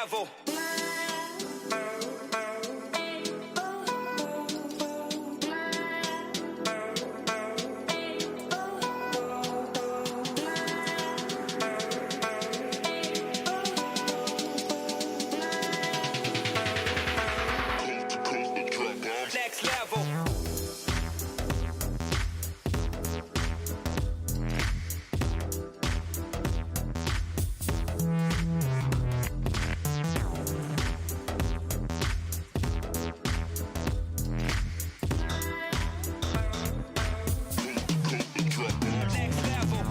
level. Next level. Next level.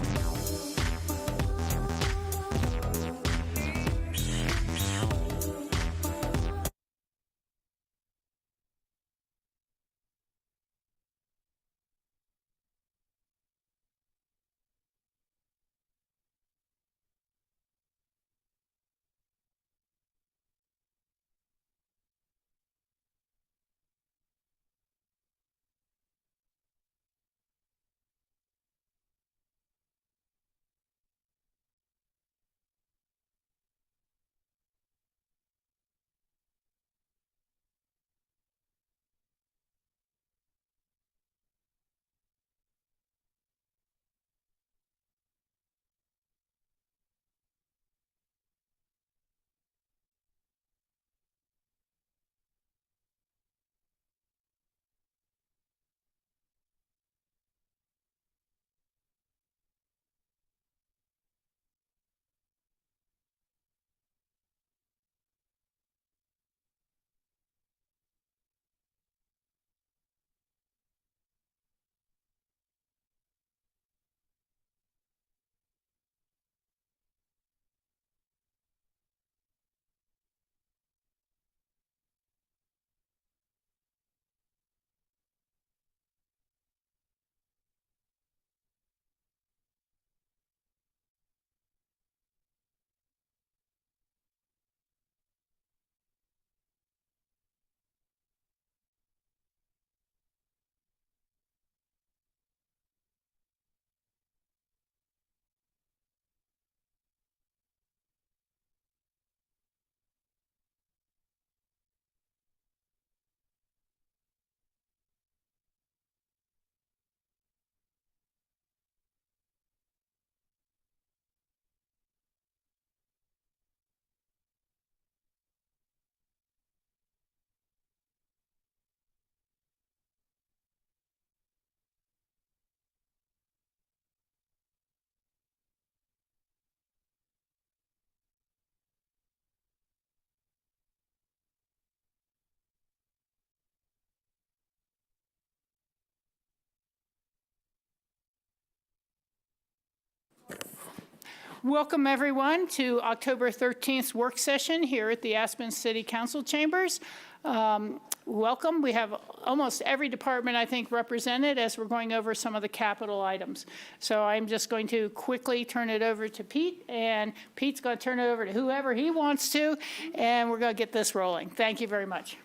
Welcome, everyone, to October 13th work session here at the Aspen City Council Chambers. Welcome. We have almost every department, I think, represented as we're going over some of the capital items. So I'm just going to quickly turn it over to Pete, and Pete's going to turn it over to whoever he wants to, and we're going to get this rolling. Thank you very much.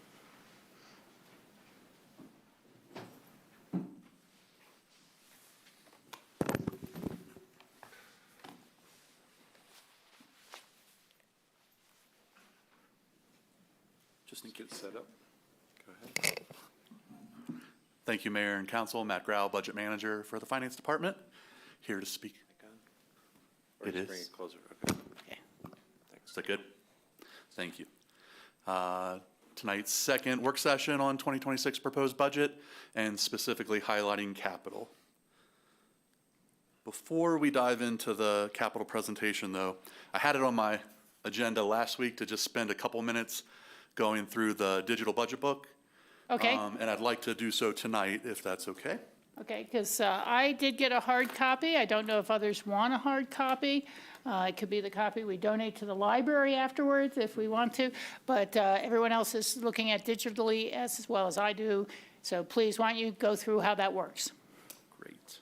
Just need to get it set up. Go ahead. Thank you, Mayor and Council. Matt Grau, Budget Manager for the Finance Department, here to speak. It is. Bring it closer. Okay. Is that good? Thank you. Tonight's second work session on 2026 proposed budget and specifically highlighting capital. Before we dive into the capital presentation, though, I had it on my agenda last week to just spend a couple minutes going through the digital budget book. Okay. And I'd like to do so tonight, if that's okay. Okay, because I did get a hard copy. I don't know if others want a hard copy. It could be the copy we donate to the library afterwards if we want to, but everyone else is looking at digitally as well as I do. So please, why don't you go through how that works? Great.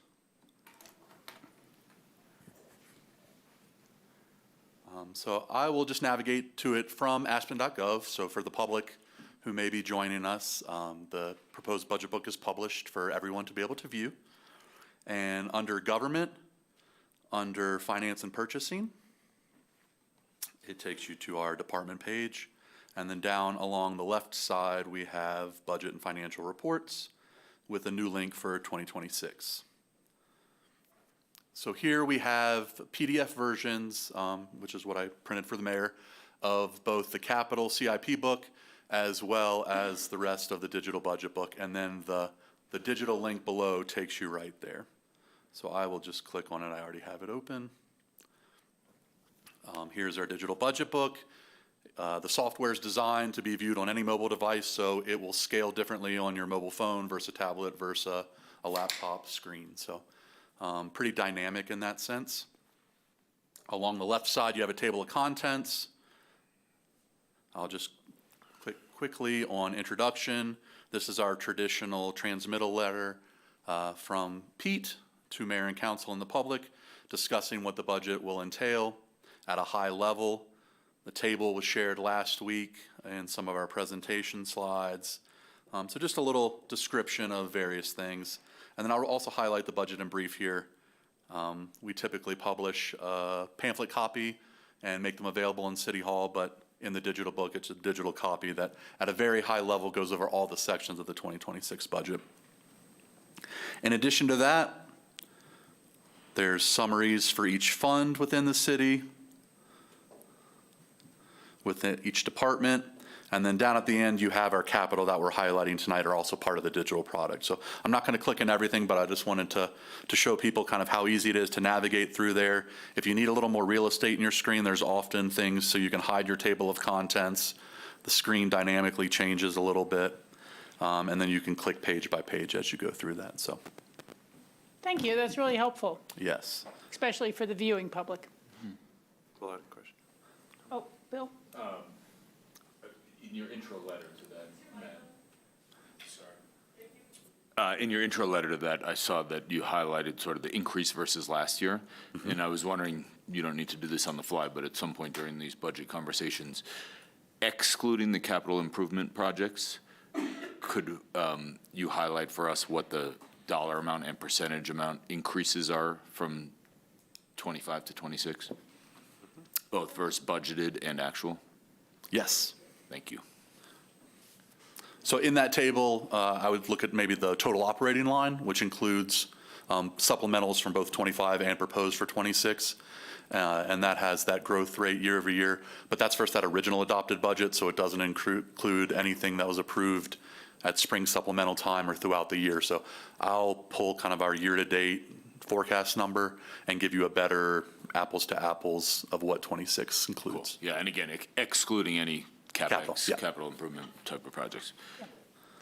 So I will just navigate to it from aspen.gov. So for the public who may be joining us, the proposed budget book is published for everyone to be able to view. And under government, under finance and purchasing, it takes you to our department page. And then down along the left side, we have budget and financial reports with a new link for 2026. So here we have PDF versions, which is what I printed for the mayor, of both the capital CIP book as well as the rest of the digital budget book. And then the digital link below takes you right there. So I will just click on it. I already have it open. Here's our digital budget book. The software is designed to be viewed on any mobile device, so it will scale differently on your mobile phone versus a tablet versus a laptop screen. So pretty dynamic in that sense. Along the left side, you have a table of contents. I'll just click quickly on introduction. This is our traditional transmittal letter from Pete to mayor and council and the public, discussing what the budget will entail at a high level. The table was shared last week in some of our presentation slides. So just a little description of various things. And then I'll also highlight the budget in brief here. We typically publish a pamphlet copy and make them available in City Hall, but in the digital book, it's a digital copy that at a very high level goes over all the sections of the 2026 budget. In addition to that, there's summaries for each fund within the city, within each department, and then down at the end you have our capital that we're highlighting tonight are also part of the digital product. So I'm not going to click on everything, but I just wanted to show people kind of how easy it is to navigate through there. If you need a little more real estate in your screen, there's often things so you can hide your table of contents. The screen dynamically changes a little bit, and then you can click page by page as you go through that. So Thank you, that's really helpful, yes. especially for the viewing public. Question. Oh, Bill? In your intro letter to that, Matt, sorry. In your intro letter to that, I saw that you highlighted sort of the increase versus last year. And I was wondering, you don't need to do this on the fly, but at some point during these budget conversations, excluding the capital improvement projects, could you highlight for us what the dollar amount and percentage amount increases are from 25 to 26? Both versus budgeted and actual? Yes. Thank you. So in that table, I would look at maybe the total operating line, which includes supplementals from both 25 and proposed for 26. And that has that growth rate year over year. But that's versus that original adopted budget, so it doesn't include anything that was approved at spring supplemental time or throughout the year. So I'll pull kind of our year-to-date forecast number and give you a better apples to apples of what 26 includes. Yeah, and again, excluding any CapEx, yeah. capital improvement type of projects.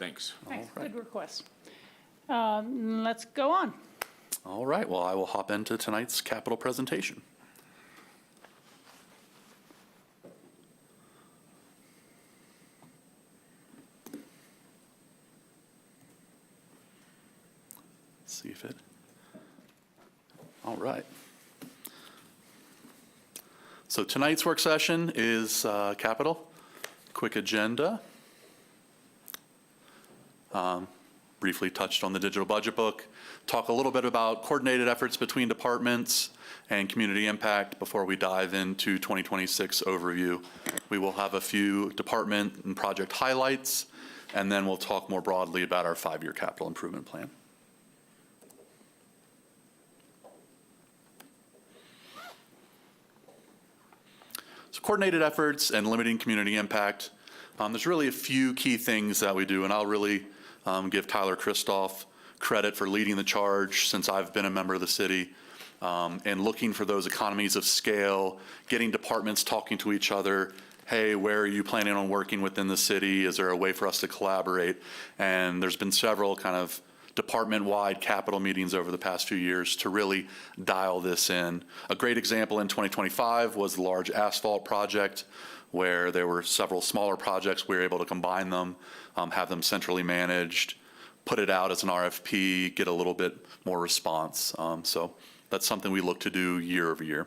Thanks. Thanks, good request. Let's go on. All right, well, I will hop into tonight's capital presentation. See if it, all right. So tonight's work session is capital. Quick agenda. Briefly touched on the digital budget book. Talk a little bit about coordinated efforts between departments and community impact before we dive into 2026 overview. We will have a few department and project highlights, and then we'll talk more broadly about our 5-year capital improvement plan. So coordinated efforts and limiting community impact. There's really a few key things that we do, and I'll really give Tyler Christoph credit for leading the charge since I've been a member of the city, and looking for those economies of scale, getting departments talking to each other. Hey, where are you planning on working within the city? Is there a way for us to collaborate? And there's been several kind of department-wide capital meetings over the past few years to really dial this in. A great example in 2025 was the large asphalt project, where there were several smaller projects. We were able to combine them, have them centrally managed, put it out as an RFP, get a little bit more response. So that's something we look to do year over year.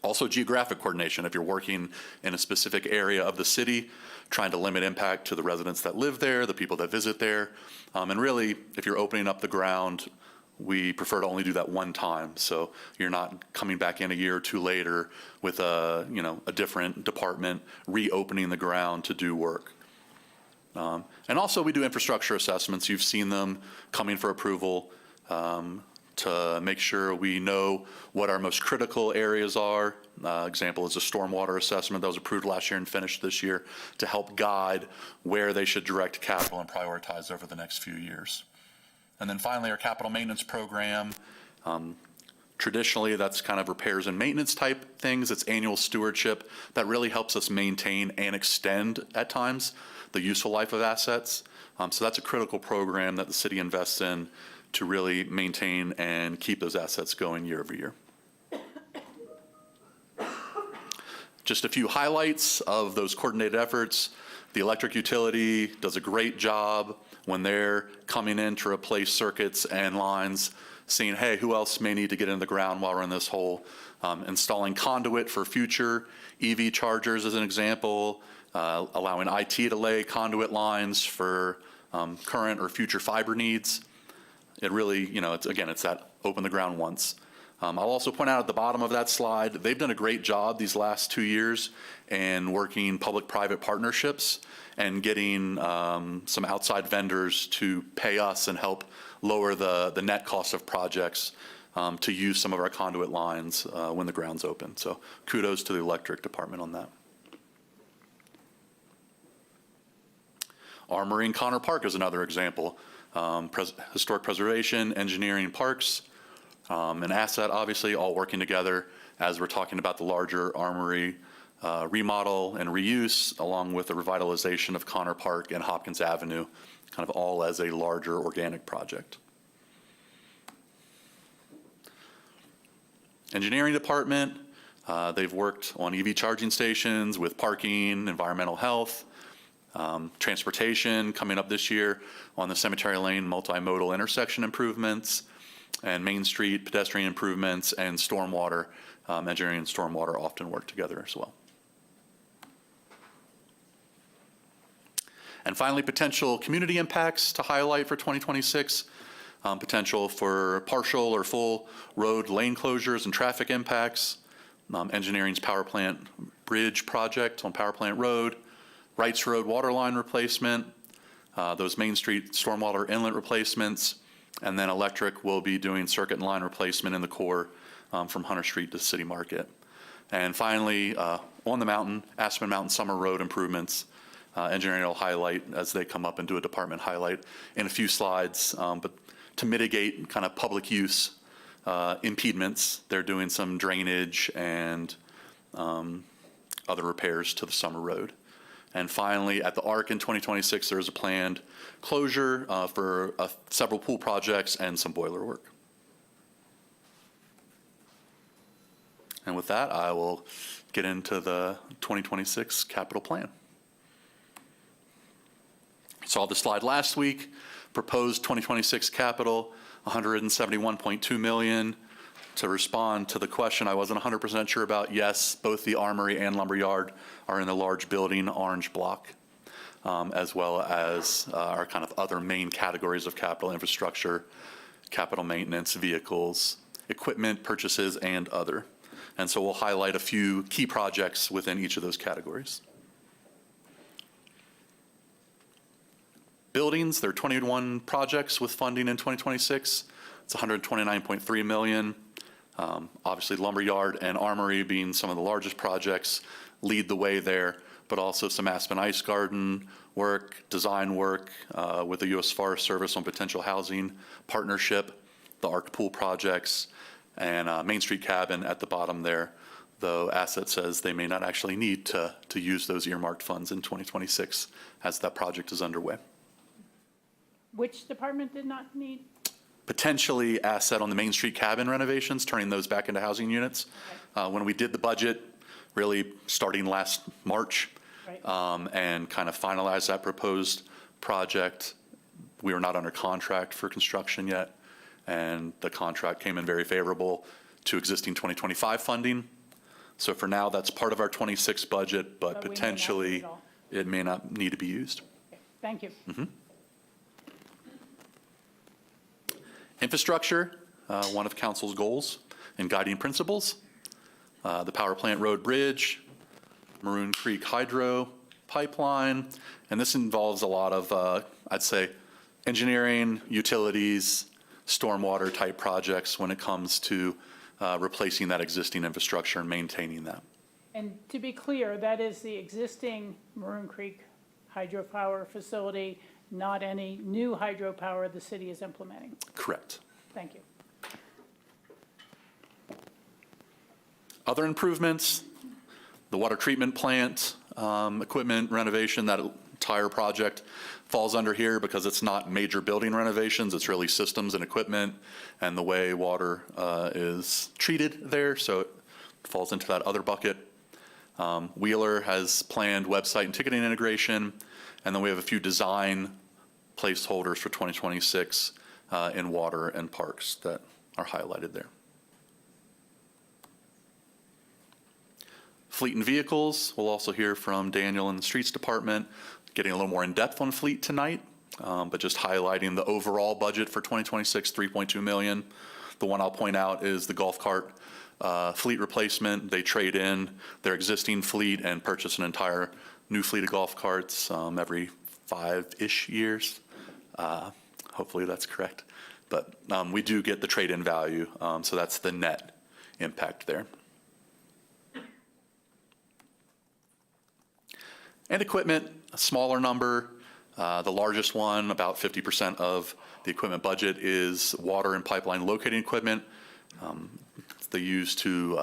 Also, geographic coordination. If you're working in a specific area of the city, trying to limit impact to the residents that live there, the people that visit there. And really, if you're opening up the ground we prefer to only do that one time. So you're not coming back in a year or two later with a different department reopening the ground to do work. And also we do infrastructure assessments. You've seen them coming for approval to make sure we know what our most critical areas are. Example is a stormwater assessment that was approved last year and finished this year to help guide where they should direct capital and prioritize over the next few years. And then finally, our capital maintenance program. Traditionally, that's kind of repairs and maintenance type things. It's annual stewardship that really helps us maintain and extend at times the useful life of assets. So that's a critical program that the city invests in to really maintain and keep those assets going year over year. Just a few highlights of those coordinated efforts. The electric utility does a great job when they're coming in to replace circuits and lines, seeing, hey, who else may need to get in the ground while we're in this hole? Installing conduit for future EV chargers as an example, allowing IT to lay conduit lines for current or future fiber needs. It really, it's that open the ground once. I'll also point out at the bottom of that slide, they've done a great job these last 2 years in working public-private partnerships and getting some outside vendors to pay us and help lower the net cost of projects to use some of our conduit lines when the ground's open. So kudos to the electric department on that. Armory and Connor Park is another example. Historic preservation, engineering, parks, and asset, obviously, all working together as we're talking about the larger Armory remodel and reuse, along with the revitalization of Connor Park and Hopkins Avenue, kind of all as a larger organic project. Engineering department, they've worked on EV charging stations with parking, environmental health, transportation coming up this year on the Cemetery Lane multimodal intersection improvements, and Main Street pedestrian improvements, and stormwater. Engineering and stormwater often work together as well. And finally, potential community impacts to highlight for 2026. Potential for partial or full road lane closures and traffic impacts. Engineering's power plant bridge project on Power Plant Road. Wrights Road water line replacement. Those Main Street stormwater inlet replacements. And then electric will be doing circuit and line replacement in the core from Hunter Street to City Market. And finally, on the mountain, Aspen Mountain Summer Road improvements. Engineering will highlight as they come up and do a department highlight in a few slides. But to mitigate kind of public use impediments, they're doing some drainage and other repairs to the Summer Road. And finally, at the ARC in 2026, there is a planned closure for several pool projects and some boiler work. And with that, I will get into the 2026 capital plan. Saw the slide last week. Proposed 2026 capital, $171.2 million. To respond to the question I wasn't 100% sure about, yes, both the Armory and Lumberyard are in the large building orange block, as well as our kind of other main categories of capital infrastructure, capital maintenance, vehicles, equipment purchases, and other. And so we'll highlight a few key projects within each of those categories. Buildings, there are 21 projects with funding in 2026. It's $129.3 million. Obviously, Lumberyard and Armory being some of the largest projects lead the way there, but also some Aspen Ice Garden work, design work with the U.S. Forest Service on potential housing partnership, the ARC pool projects, and Main Street Cabin at the bottom there, though Asset says they may not actually need to use those earmarked funds in 2026 as that project is underway. Which department did not need? Potentially Asset on the Main Street Cabin renovations, turning those back into housing units. Okay. When we did the budget, really starting last March, Right. and kind of finalized that proposed project, we were not under contract for construction yet, and the contract came in very favorable to existing 2025 funding. So for now, that's part of our 26 budget, but But we may not need potentially it all. it may not need to be used. Okay, thank you. Infrastructure, one of council's goals and guiding principles. The Power Plant Road Bridge, Maroon Creek Hydro Pipeline, and this involves a lot of, I'd say, engineering, utilities, stormwater type projects when it comes to replacing that existing infrastructure and maintaining that. And to be clear, that is the existing Maroon Creek hydropower facility, not any new hydropower the city is implementing. Correct. Thank you. Other improvements, the water treatment plant, equipment renovation, that entire project falls under here because it's not major building renovations, it's really systems and equipment and the way water is treated there, so it falls into that other bucket. Wheeler has planned website and ticketing integration, and then we have a few design placeholders for 2026 in water and parks that are highlighted there. Fleet and vehicles, we'll also hear from Daniel in the Streets Department, getting a little more in-depth on fleet tonight, but just highlighting the overall budget for 2026, $3.2 million. The one I'll point out is the golf cart fleet replacement. They trade in their existing fleet and purchase an entire new fleet of golf carts every 5-ish years. Hopefully that's correct. But we do get the trade-in value, so that's the net impact there. And equipment, a smaller number. The largest one, about 50% of the equipment budget, is water and pipeline locating equipment. They use to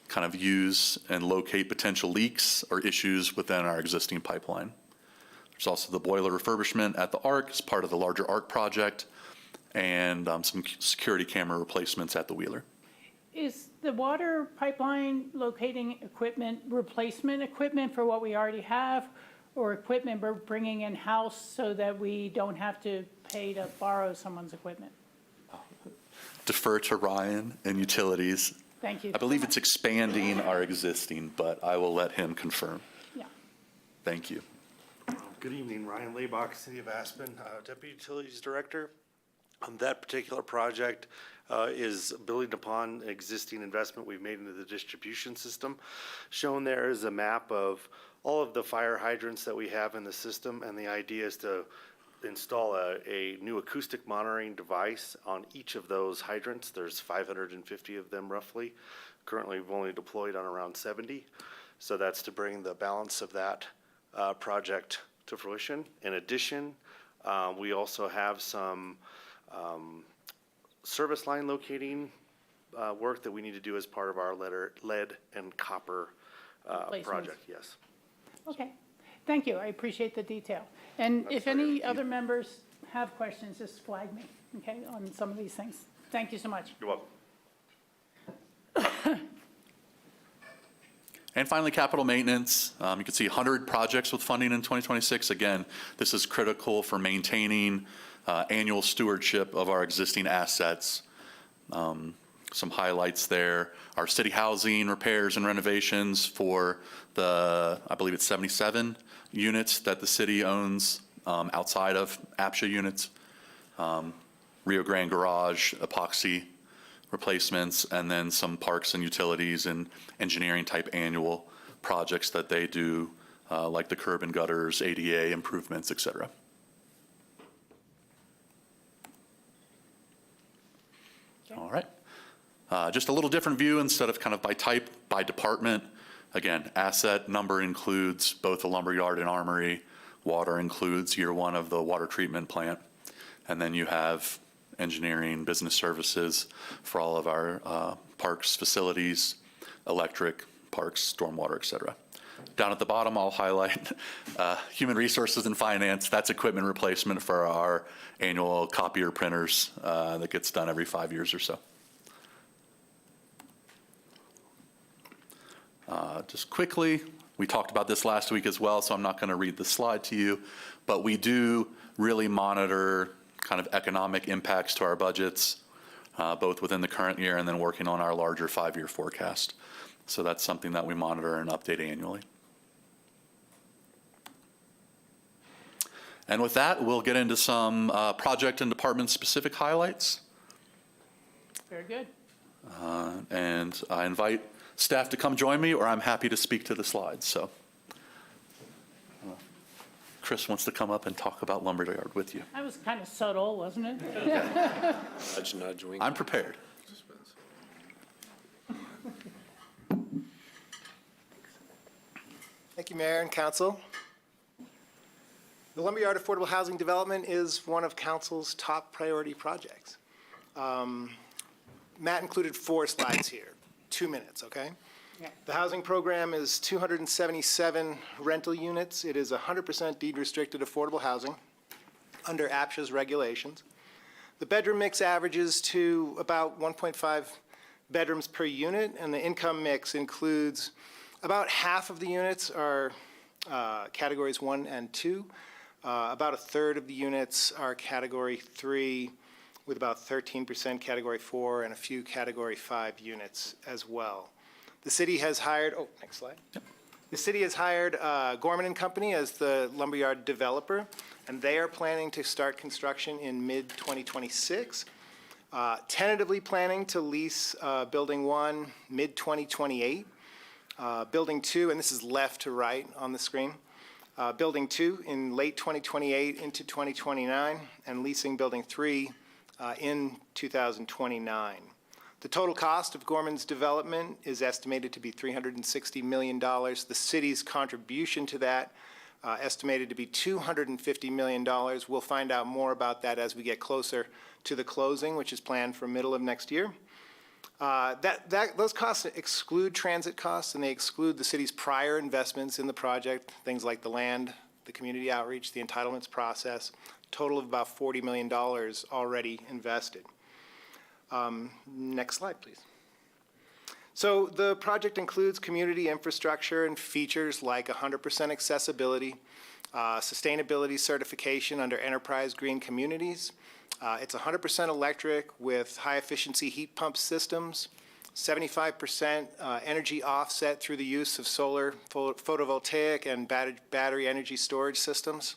kind of use and locate potential leaks or issues within our existing pipeline. There's also the boiler refurbishment at the ARC as part of the larger ARC project, and some security camera replacements at the Wheeler. Is the water pipeline locating equipment replacement equipment for what we already have, or equipment we're bringing in-house so that we don't have to pay to borrow someone's equipment? Defer to Ryan and utilities. Thank you. I believe it's expanding our existing, but I will let him confirm. Yeah. Thank you. Good evening, Ryan Laybach, City of Aspen, Deputy Utilities Director. That particular project is building upon existing investment we've made into the distribution system. Shown there is a map of all of the fire hydrants that we have in the system, and the idea is to install a new acoustic monitoring device on each of those hydrants. There's 550 of them roughly. Currently, we've only deployed on around 70. So that's to bring the balance of that project to fruition. In addition, we also have some service line locating work that we need to do as part of our lead and copper project, yes. Okay. Thank you. I appreciate the detail. And if any other members have questions, just flag me, okay, on some of these things. Thank you so much. You're welcome. And finally, capital maintenance. You can see 100 projects with funding in 2026. Again, this is critical for maintaining annual stewardship of our existing assets. Some highlights there are city housing repairs and renovations for the, I believe it's 77 units that the city owns outside of APSHA units. Rio Grande Garage, epoxy replacements, and then some parks and utilities and engineering type annual projects that they do, like the curb and gutters, ADA improvements, et cetera. All right. Just a little different view instead of kind of by type, by department. Again, asset number includes both the lumberyard and armory. Water includes year one of the water treatment plant. And then you have engineering, business services for all of our parks, facilities, electric, parks, stormwater, et cetera. Down at the bottom, I'll highlight human resources and finance. That's equipment replacement for our annual copier printers that gets done every 5 years or so. Just quickly, we talked about this last week as well, so I'm not going to read the slide to you, but we do really monitor kind of economic impacts to our budgets, both within the current year and then working on our larger 5-year forecast. So that's something that we monitor and update annually. And with that, we'll get into some project and department specific highlights. Very good. And I invite staff to come join me, or I'm happy to speak to the slides, so. Chris wants to come up and talk about lumberyard with you. That was kind of subtle, wasn't it? Nudge, nudge, wink. I'm prepared. Thank you, Mayor and Council. The Lumberyard Affordable Housing Development is one of Council's top priority projects. Matt included 4 slides here, 2 minutes, okay? Yeah. The housing program is 277 rental units. It is 100% deed-restricted affordable housing under APSHA's regulations. The bedroom mix averages to about 1.5 bedrooms per unit, and the income mix includes about half of the units are categories 1 and 2. About a third of the units are category 3, with about 13% category 4 and a few category 5 units as well. The city has hired, next slide. Yep. The city has hired Gorman & Company as the lumberyard developer, and they are planning to start construction in mid-2026. Tentatively planning to lease Building 1 mid-2028. Building 2, and this is left to right on the screen, Building 2 in late 2028 into 2029, and leasing Building 3 in 2029. The total cost of Gorman's development is estimated to be $360 million. The city's contribution to that estimated to be $250 million. We'll find out more about that as we get closer to the closing, which is planned for middle of next year. Those costs exclude transit costs, and they exclude the city's prior investments in the project, things like the land, the community outreach, the entitlements process, total of about $40 million already invested. Next slide, please. So the project includes community infrastructure and features like 100% accessibility, sustainability certification under Enterprise Green Communities. It's 100% electric with high-efficiency heat pump systems, 75% energy offset through the use of solar, photovoltaic, and battery energy storage systems.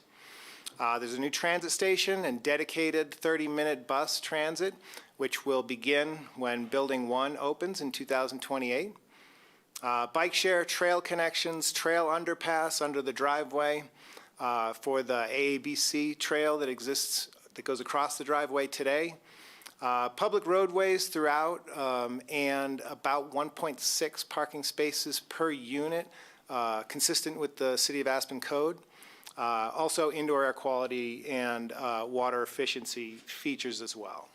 There's a new transit station and dedicated 30-minute bus transit, which will begin when Building 1 opens in 2028. Bike share, trail connections, trail underpass under the driveway for the AABC trail that exists, that goes across the driveway today. Public roadways throughout, and about 1.6 parking spaces per unit, consistent with the City of Aspen code. Also indoor air quality and water efficiency features as well.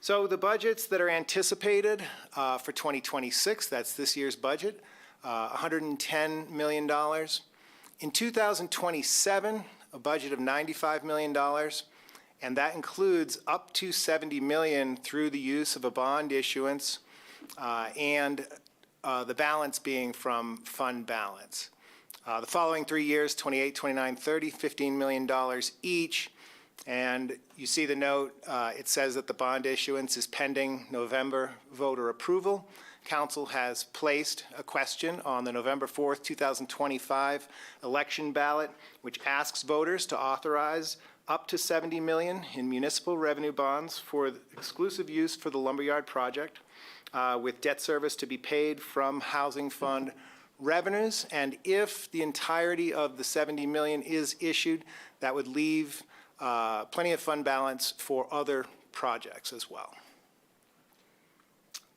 So the budgets that are anticipated for 2026, that's this year's budget, $110 million. In 2027, a budget of $95 million, and that includes up to $70 million through the use of a bond issuance, and the balance being from fund balance. The following 3 years, 28, 29, 30, $15 million each. And you see the note, it says that the bond issuance is pending November voter approval. Council has placed a question on the November 4th, 2025 election ballot, which asks voters to authorize up to $70 million in municipal revenue bonds for exclusive use for the lumberyard project, with debt service to be paid from housing fund revenues. And if the entirety of the $70 million is issued, that would leave plenty of fund balance for other projects as well.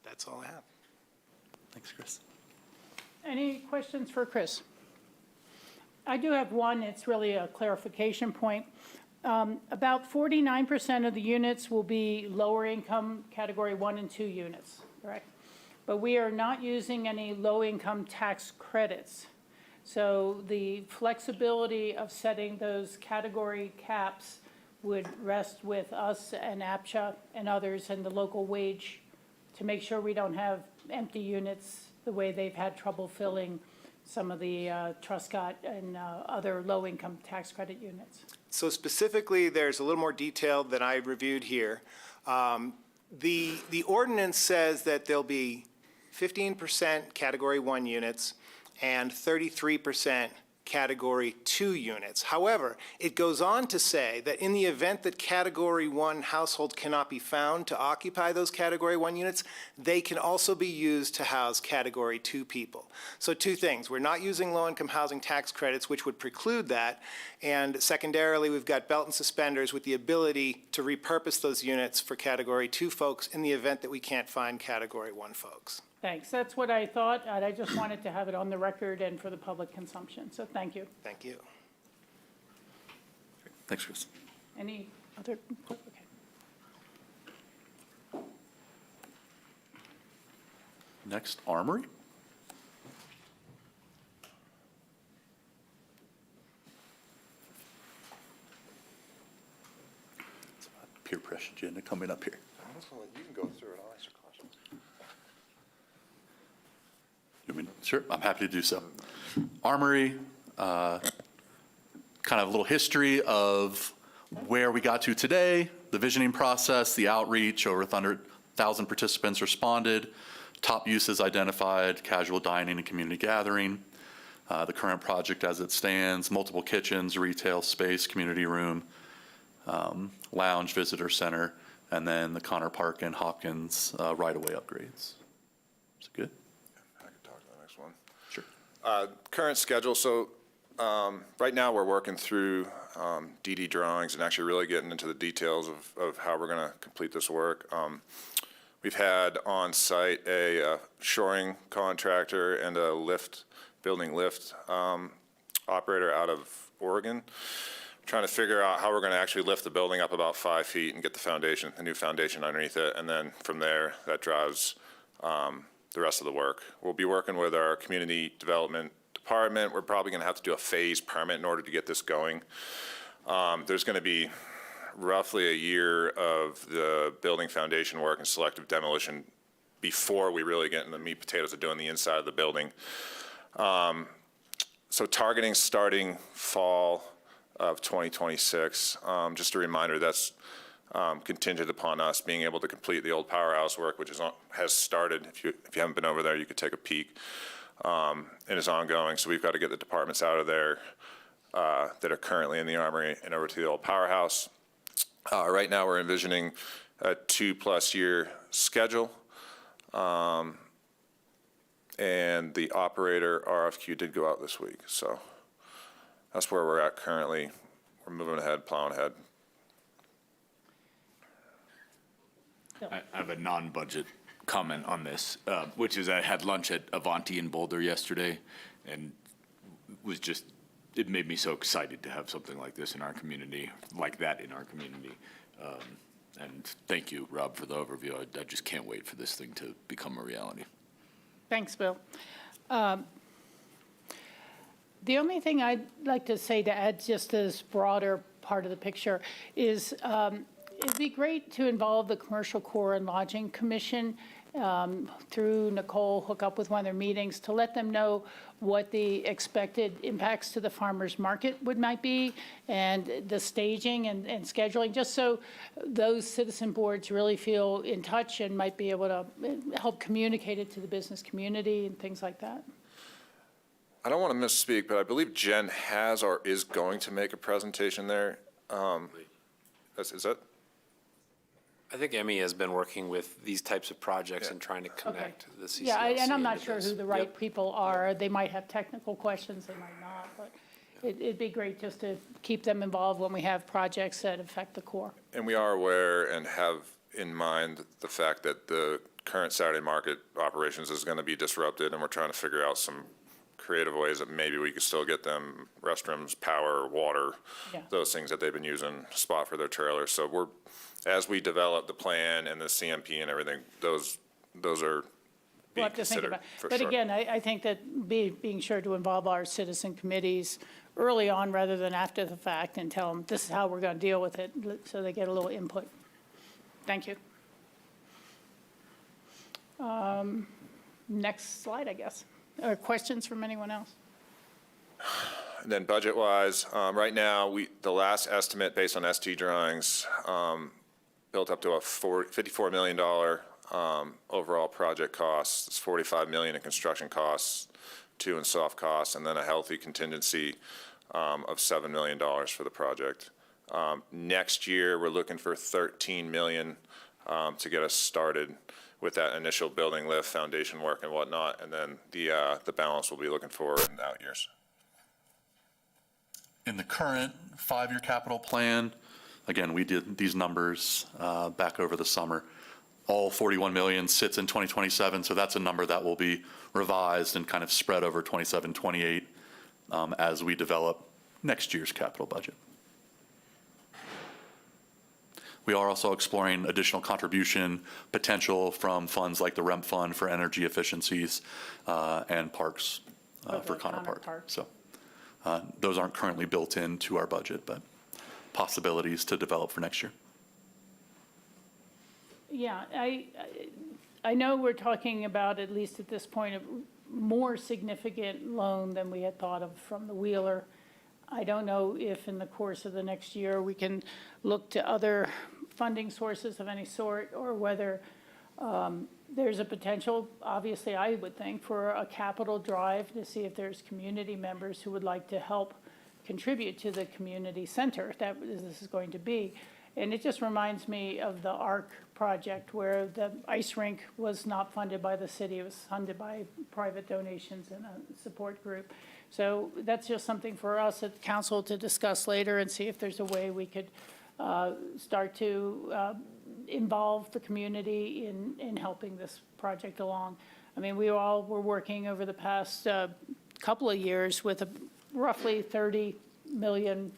That's all I have. Thanks, Chris. Any questions for Chris? I do have one. It's really a clarification point. About 49% of the units will be lower income category 1 and 2 units, correct? But we are not using any low income tax credits. So the flexibility of setting those category caps would rest with us and APSHA and others and the local wage to make sure we don't have empty units the way they've had trouble filling some of the Truscott and other low-income tax credit units. So specifically, there's a little more detail than I reviewed here. The ordinance says that there'll be 15% category 1 units and 33% Category 2 units. However, it goes on to say that in the event that Category 1 household cannot be found to occupy those Category 1 units, they can also be used to house Category 2 people. So two things. We're not using low-income housing tax credits, which would preclude that. And secondarily, we've got belt and suspenders with the ability to repurpose those units for Category 2 folks in the event that we can't find Category 1 folks. Thanks. That's what I thought, and I just wanted to have it on the record and for the public consumption. So thank you. Thank you. Thanks, Chris. Any other? Okay. Next, Armory. It's about peer pressure agenda coming up here. You can go through it, I'll answer questions. Sure, I'm happy to do so. Armory, kind of a little history of where we got to today, the visioning process, the outreach, over 100,000 participants responded, top uses identified, casual dining and community gathering, the current project as it stands, multiple kitchens, retail space, community room, lounge, visitor center, and then the Connor Park and Hopkins right-of-way upgrades. Is it good? I can talk to the next one. Sure. Current schedule, so right now we're working through DD drawings and actually really getting into the details of how we're going to complete this work. We've had on site a shoring contractor and a building lift operator out of Oregon, trying to figure out how we're going to actually lift the building up about 5 feet and get the new foundation underneath it. And then from there, that drives the rest of the work. We'll be working with our community development department. We're probably going to have to do a phase permit in order to get this going. There's going to be roughly a year of the building foundation work and selective demolition before we really get into the meat potatoes of doing the inside of the building. So targeting starting fall of 2026. Just a reminder, that's contingent upon us being able to complete the old powerhouse work, which has started. If you haven't been over there, you could take a peek. And is ongoing. So we've got to get the departments out of there that are currently in the Armory and over to the old powerhouse. Right now, we're envisioning a 2+ year schedule. And the operator RFQ did go out this week. So that's where we're at currently. We're moving ahead, plowing ahead. I have a non-budget comment on this, which is I had lunch at Avanti in Boulder yesterday, and it made me so excited to have something like this in our community, like that in our community. And thank you, Rob, for the overview. I just can't wait for this thing to become a reality. Thanks, Bill. The only thing I'd like to say to add just to this broader part of the picture is it'd be great to involve the Commercial Core and Lodging Commission through Nicole, hook up with one of their meetings to let them know what the expected impacts to the farmers market might be and the staging and scheduling, just so those citizen boards really feel in touch and might be able to help communicate it to the business community and things like that. I don't want to misspeak, but I believe Jen has or is going to make a presentation there. Is that? I think Emmy has been working with these types of projects and trying to connect the CCLC. Yeah, and I'm not into sure this. who the right Yep. people are. They might have technical questions, they might not, but it'd be great just to keep them involved when we have projects that affect the core. And we are aware and have in mind the fact that the current Saturday market operations is going to be disrupted, and we're trying to figure out some creative ways that maybe we could still get them restrooms, power, water, Yeah. those things that they've been using, spot for their trailers. So as we develop the plan and the CMP and everything, those are We'll being have to think considered about. for But sure. again, I think that being sure to involve our citizen committees early on rather than after the fact and tell them this is how we're going to deal with it, so they get a little input. Thank you. Next slide, I guess. Or questions from anyone else? And then budget-wise, right now, the last estimate based on ST drawings built up to a $54 million overall project cost. It's $45 million in construction costs, 2 in soft costs, and then a healthy contingency of $7 million for the project. Next year, we're looking for $13 million to get us started with that initial building lift, foundation work and whatnot, and then the balance we'll be looking for in out years. In the current 5-year capital plan, again, we did these numbers back over the summer. All 41 million sits in 2027, so that's a number that will be revised and kind of spread over 27, 28 as we develop next year's capital budget. We are also exploring additional contribution potential from funds like the REMP Fund for energy efficiencies and parks for Connor Park. So those aren't currently built into our budget, but possibilities to develop for next year. Yeah, I know we're talking about, at least at this point, a more significant loan than we had thought of from the Wheeler. I don't know if in the course of the next year we can look to other funding sources of any sort, or whether there's a potential, obviously I would think, for a capital drive to see if there's community members who would like to help contribute to the community center that this is going to be. And it just reminds me of the ARC project, where the ice rink was not funded by the city, it was funded by private donations and a support group. So that's just something for us at council to discuss later and see if there's a way we could start to involve the community in helping this project along. I mean, we all were working over the past couple of years with a roughly 30 million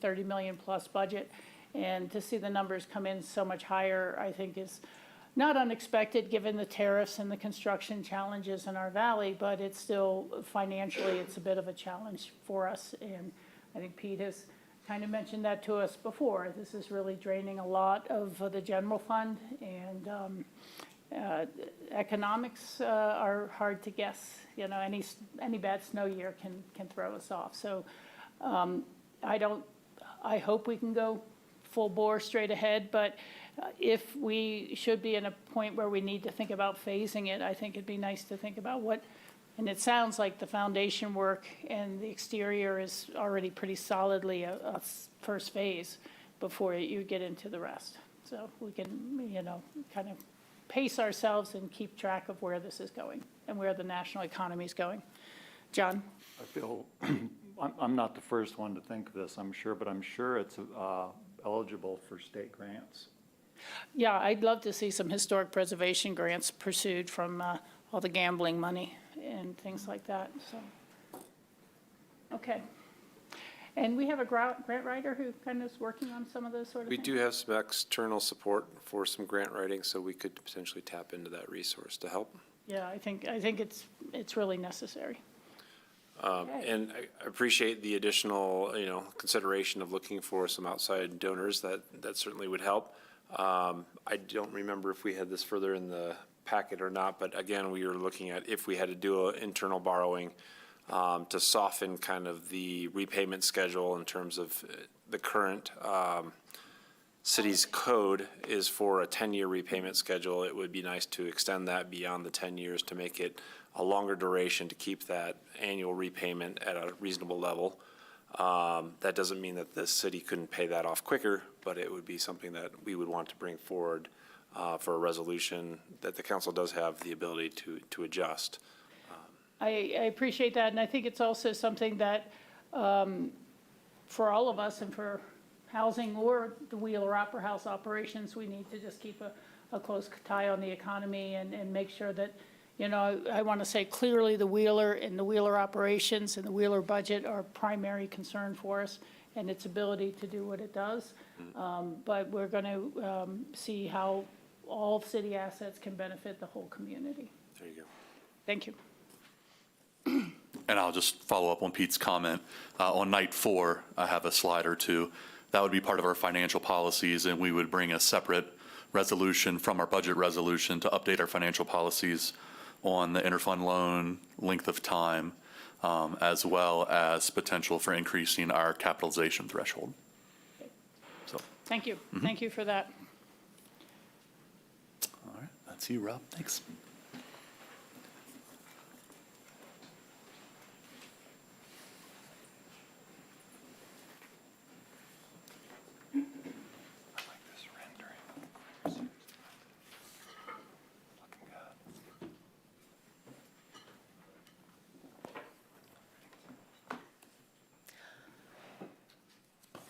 plus budget. And to see the numbers come in so much higher, I think is not unexpected given the tariffs and the construction challenges in our valley, but it's still financially, it's a bit of a challenge for us. And I think Pete has kind of mentioned that to us before. This is really draining a lot of the general fund, and economics are hard to guess. You know, any bad snow year can throw us off. So I hope we can go full bore straight ahead, but if we should be in a point where we need to think about phasing it, I think it'd be nice to think about what, and it sounds like the foundation work and the exterior is already pretty solidly a first phase before you get into the rest. So we can, you know, kind of pace ourselves and keep track of where this is going and where the national economy is going. John? I feel, I'm not the first one to think of this, I'm sure, but I'm sure it's eligible for state grants. Yeah, I'd love to see some historic preservation grants pursued from all the gambling money and things like that, so. Okay. And we have a grant writer who kind of is working on some of those sort of We things? do have some external support for some grant writing, so we could potentially tap into that resource to help. Yeah, I think it's really necessary. Okay. And I appreciate the additional, you know, consideration of looking for some outside donors. That certainly would help. I don't remember if we had this further in the packet or not, but again, we were looking at if we had to do an internal borrowing to soften kind of the repayment schedule in terms of the current city's code is for a 10-year repayment schedule. It would be nice to extend that beyond the 10 years to make it a longer duration to keep that annual repayment at a reasonable level. That doesn't mean that the city couldn't pay that off quicker, but it would be something that we would want to bring forward for a resolution that the council does have the ability to adjust. I appreciate that, and I think it's also something that for all of us and for housing or the Wheeler Opera House operations, we need to just keep a close eye on the economy and make sure that, you know, I want to say clearly the Wheeler and the Wheeler operations and the Wheeler budget are primary concern for us and its ability to do what it does. But we're going to see how all city assets can benefit the whole community. There you go. Thank you. And I'll just follow up on Pete's comment. On night 4, I have a slide or two. That would be part of our financial policies, and we would bring a separate resolution from our budget resolution to update our financial policies on the interfund loan, length of time, as well as potential for increasing our capitalization threshold. So, Thank you. Thank you for that. all right, that's you, Rob. Thanks.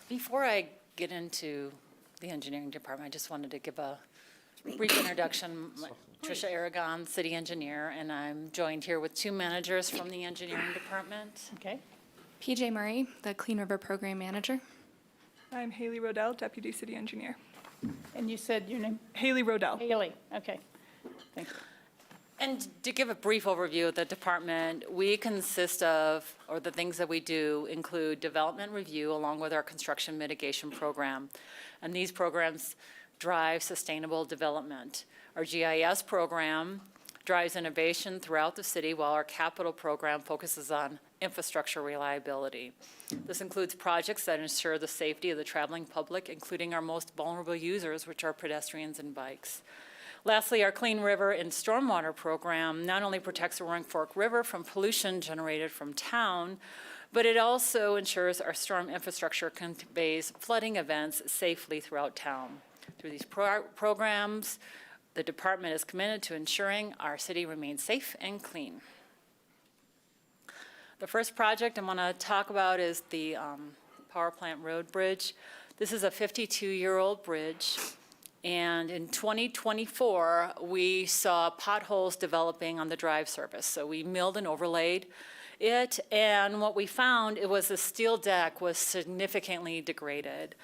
Before I get into the engineering department, I just wanted to give a brief introduction. Tricia Aragon, city engineer, and I'm joined here with two managers from the engineering department. Okay. PJ Murray, the Clean River Program Manager. I'm Haley Rodell, Deputy City Engineer. And you said your name? Haley Rodell. Haley. Okay. Thank you. And to give a brief overview of the department, we consist of, or the things that we do include development review along with our construction mitigation program. And these programs drive sustainable development. Our GIS program drives innovation throughout the city, while our capital program focuses on infrastructure reliability. This includes projects that ensure the safety of the traveling public, including our most vulnerable users, which are pedestrians and bikes. Lastly, our Clean River and Stormwater program not only protects the Roaring Fork River from pollution generated from town, but it also ensures our storm infrastructure conveys flooding events safely throughout town. Through these programs, the department is committed to ensuring our city remains safe and clean. The first project I want to talk about is the Power Plant Road Bridge. This is a 52-year-old bridge, and in 2024, we saw potholes developing on the drive surface. So we milled and overlaid it, and what we found, it was the steel deck was significantly degraded.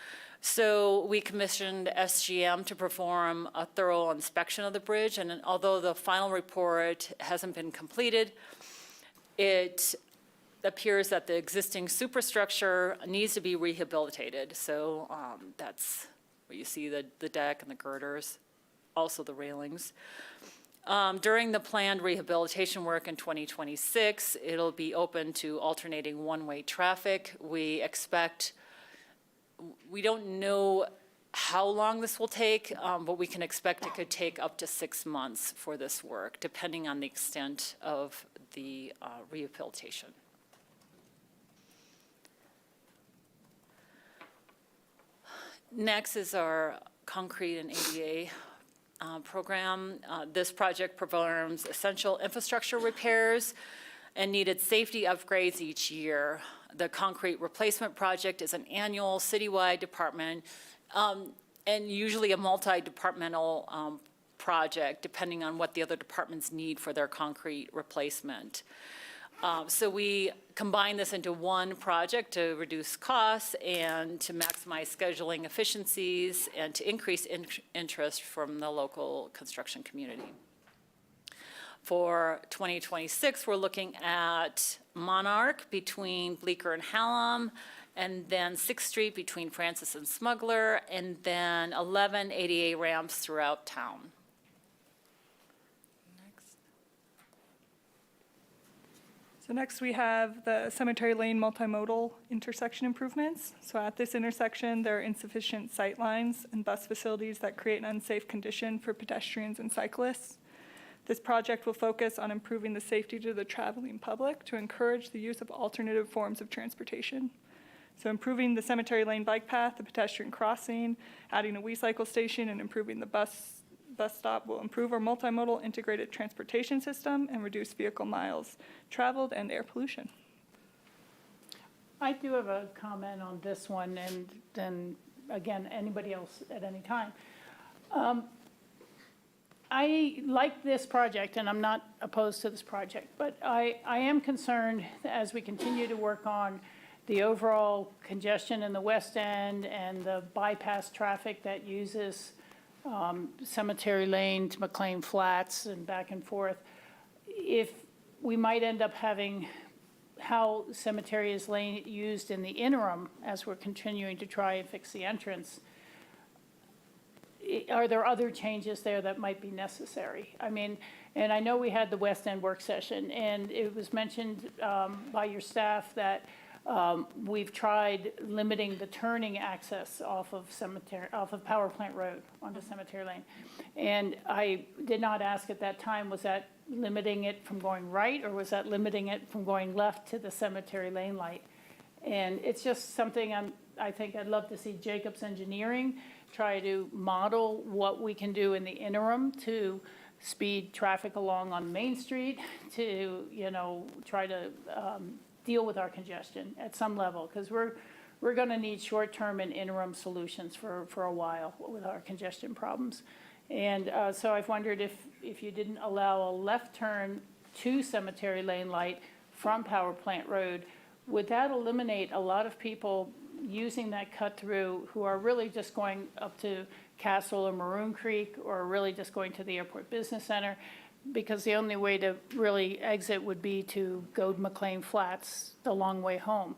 So we commissioned SGM to perform a thorough inspection of the bridge, and although the final report hasn't been completed, it appears that the existing superstructure needs to be rehabilitated. So that's where you see the deck and the girders, also the railings. During the planned rehabilitation work in 2026, it'll be open to alternating one-way traffic. We don't know how long this will take, but we can expect it could take up to 6 months for this work, depending on the extent of the rehabilitation. Next is our concrete and ADA program. This project performs essential infrastructure repairs and needed safety upgrades each year. The concrete replacement project is an annual citywide department and usually a multi-departmental project, depending on what the other departments need for their concrete replacement. So we combine this into one project to reduce costs and to maximize scheduling efficiencies and to increase interest from the local construction community. For 2026, we're looking at Monarch between Bleecker and Hallam, and then 6th Street between Francis and Smuggler, and then 11 ADA ramps throughout town. So next we have the Cemetery Lane multimodal intersection improvements. So at this intersection, there are insufficient sight lines and bus facilities that create an unsafe condition for pedestrians and cyclists. This project will focus on improving the safety to the traveling public to encourage the use of alternative forms of transportation. So improving the Cemetery Lane bike path, the pedestrian crossing, adding a WeCycle station, and improving the bus stop will improve our multimodal integrated transportation system and reduce vehicle miles traveled and air pollution. I do have a comment on this one, and then, again, anybody else at any time. I like this project, and I'm not opposed to this project, but I am concerned as we continue to work on the overall congestion in the West End and the bypass traffic that uses Cemetery Lane to McLean Flats and back and forth, if we might end up having how Cemetery is Lane used in the interim as we're continuing to try and fix the entrance. Are there other changes there that might be necessary? I mean, and I know we had the West End work session, and it was mentioned by your staff that we've tried limiting the turning access off of Power Plant Road onto Cemetery Lane. And I did not ask at that time, was that limiting it from going right, or was that limiting it from going left to the Cemetery Lane light? And it's just something I think I'd love to see Jacobs Engineering try to model what we can do in the interim to speed traffic along on Main Street, to, try to deal with our congestion at some level, because we're we're going to need short-term and interim solutions for a while with our congestion problems. And so I've wondered if you didn't allow a left turn to Cemetery Lane Light from Power Plant Road, would that eliminate a lot of people using that cut through who are really just going up to Castle or Maroon Creek, or really just going to the Airport Business Center? Because the only way to really exit would be to go to McLean Flats the long way home.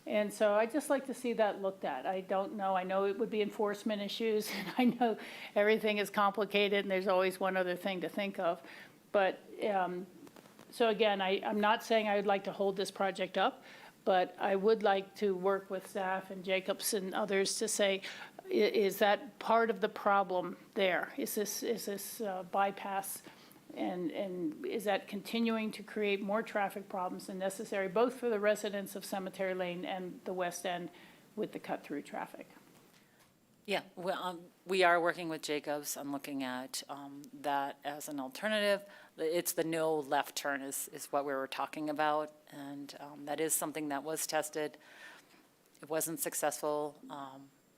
And so I'd just like to see that looked at. I don't know, I know it would be enforcement issues, and I know everything is complicated and there's always one other thing to think of. But, so again, I'm not saying I would like to hold this project up, but I would like to work with staff and Jacobs and others to say, is that part of the problem there? Is this bypass? And is that continuing to create more traffic problems than necessary, both for the residents of Cemetery Lane and the West End with the cut-through traffic? Yeah, well, we are working with Jacobs on looking at that as an alternative. It's the no left turn is what we were talking about, and that is something that was tested. It wasn't successful,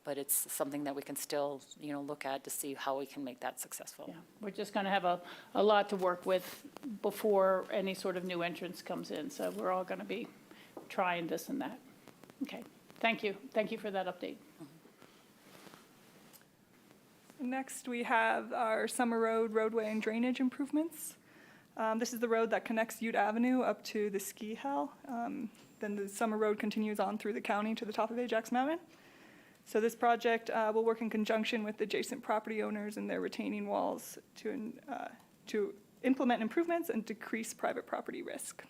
but it's something that we can still, look at to see how we can make that successful. Yeah, we're just going to have a lot to work with before any sort of new entrance comes in, so we're all going to be trying this and that. Okay, thank you. Thank you for that update. Next, we have our Summer Road roadway and drainage improvements. This is the road that connects Ute Avenue up to the ski hill. Then the Summer Road continues on through the county to the top of Ajax Mountain. So this project will work in conjunction with adjacent property owners and their retaining walls to implement improvements and decrease private property risk.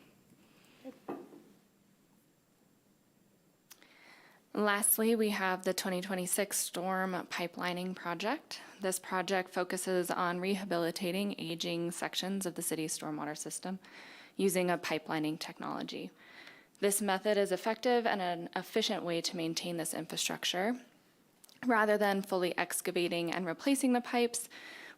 Lastly, we have the 2026 storm pipelining project. This project focuses on rehabilitating aging sections of the city's stormwater system using a pipelining technology. This method is effective and an efficient way to maintain this infrastructure. Rather than fully excavating and replacing the pipes,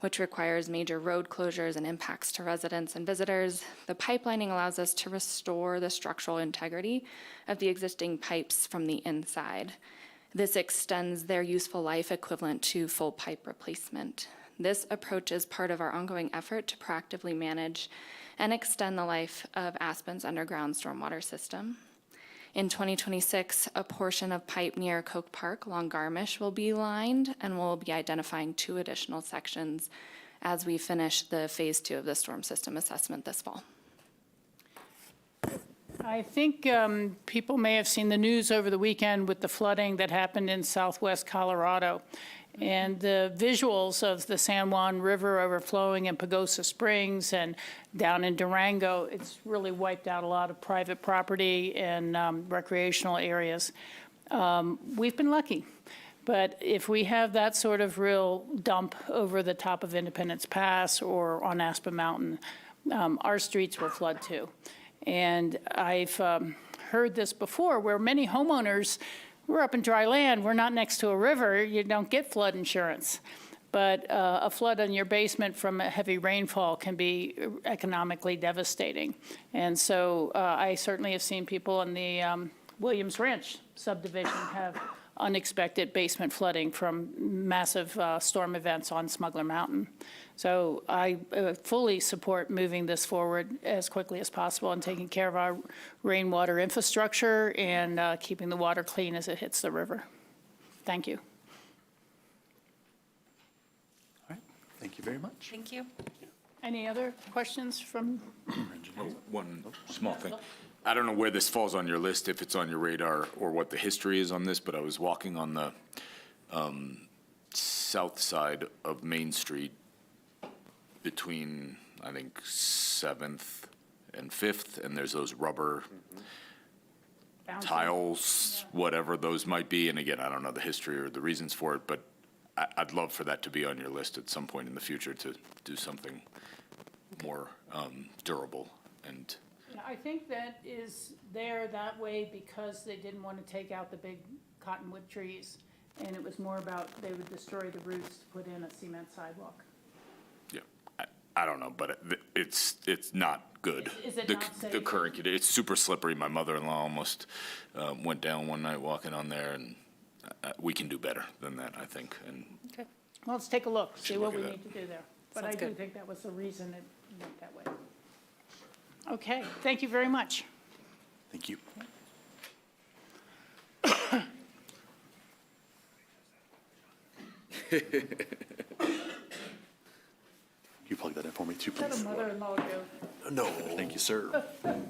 which requires major road closures and impacts to residents and visitors, the pipelining allows us to restore the structural integrity of the existing pipes from the inside. This extends their useful life equivalent to full pipe replacement. This approach is part of our ongoing effort to proactively manage and extend the life of Aspen's underground stormwater system. In 2026, a portion of pipe near Coke Park along Garmisch will be lined, and we'll be identifying 2 additional sections as we finish the phase 2 of the storm system assessment this fall. I think people may have seen the news over the weekend with the flooding that happened in southwest Colorado. And the visuals of the San Juan River overflowing in Pagosa Springs and down in Durango, it's really wiped out a lot of private property and recreational areas. We've been lucky. But if we have that sort of real dump over the top of Independence Pass or on Aspen Mountain, our streets will flood too. And I've heard this before where many homeowners, we're up in dry land, we're not next to a river, you don't get flood insurance. But a flood in your basement from a heavy rainfall can be economically devastating. And so I certainly have seen people in the Williams Ranch subdivision have unexpected basement flooding from massive storm events on Smuggler Mountain. So I fully support moving this forward as quickly as possible and taking care of our rainwater infrastructure and keeping the water clean as it hits the river. Thank you. All right, thank you very much. Thank you. Any other questions from? One small thing. I don't know where this falls on your list, if it's on your radar or what the history is on this, but I was walking on the south side of Main Street between, I think, 7th and 5th, and there's those rubber tiles, whatever those might be. And again, I don't know the history or the reasons for it, but I'd love for that to be on your list at some point in the future to do something more durable. And I think that is there that way because they didn't want to take out the big cottonwood trees. And it was more about they would destroy the roots to put in a cement sidewalk. yeah, I don't know, but it's not good. Is it The- not safe? The current, it's super slippery. My mother-in-law almost went down one night walking on there, and we can do better than that, I think. And Okay. Well, let's take a look, see what we look at need to do there. But I Sounds do good. think that was the reason it went that way. Okay, thank you very much. Thank you. You plug that in for me too, Let a please. mother-in-law go. No. Thank you, sir. Want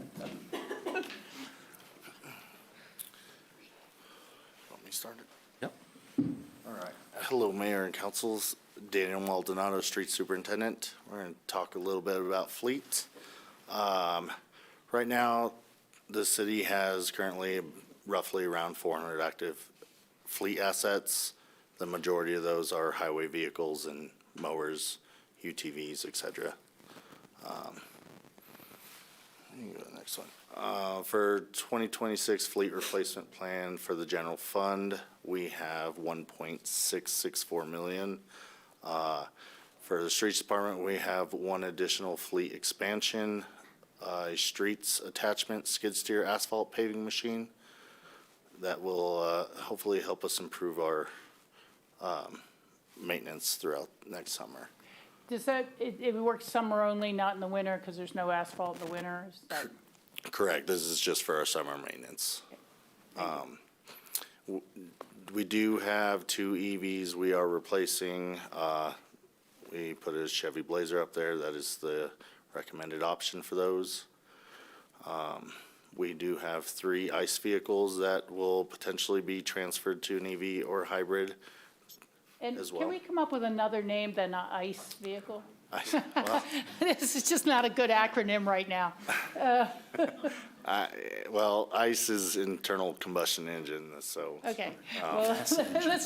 me started? Yep. All right. Hello, Mayor and Councils. Daniel Maldonado, Street Superintendent. We're going to talk a little bit about fleet. Right now, the city has currently roughly around 400 active fleet assets. The majority of those are highway vehicles and mowers, UTVs, et cetera. You can go to the next one. For 2026 fleet replacement plan for the general fund, we have 1.664 million. For the streets department, we have one additional fleet expansion, a streets attachment skid steer asphalt paving machine that will hopefully help us improve our maintenance throughout next summer. Does that, it works summer only, not in the winter, because there's no asphalt in the winter? Is that? Correct. This is just for our summer maintenance. We do have two EVs we are replacing. We put a Chevy Blazer up there. That is the recommended option for those. We do have 3 ICE vehicles that will potentially be transferred to an EV or hybrid. And as can well. we come up with another name than an ICE vehicle? Well, This is just not a good acronym right now. well, ICE is internal combustion engine, so Okay, well, let's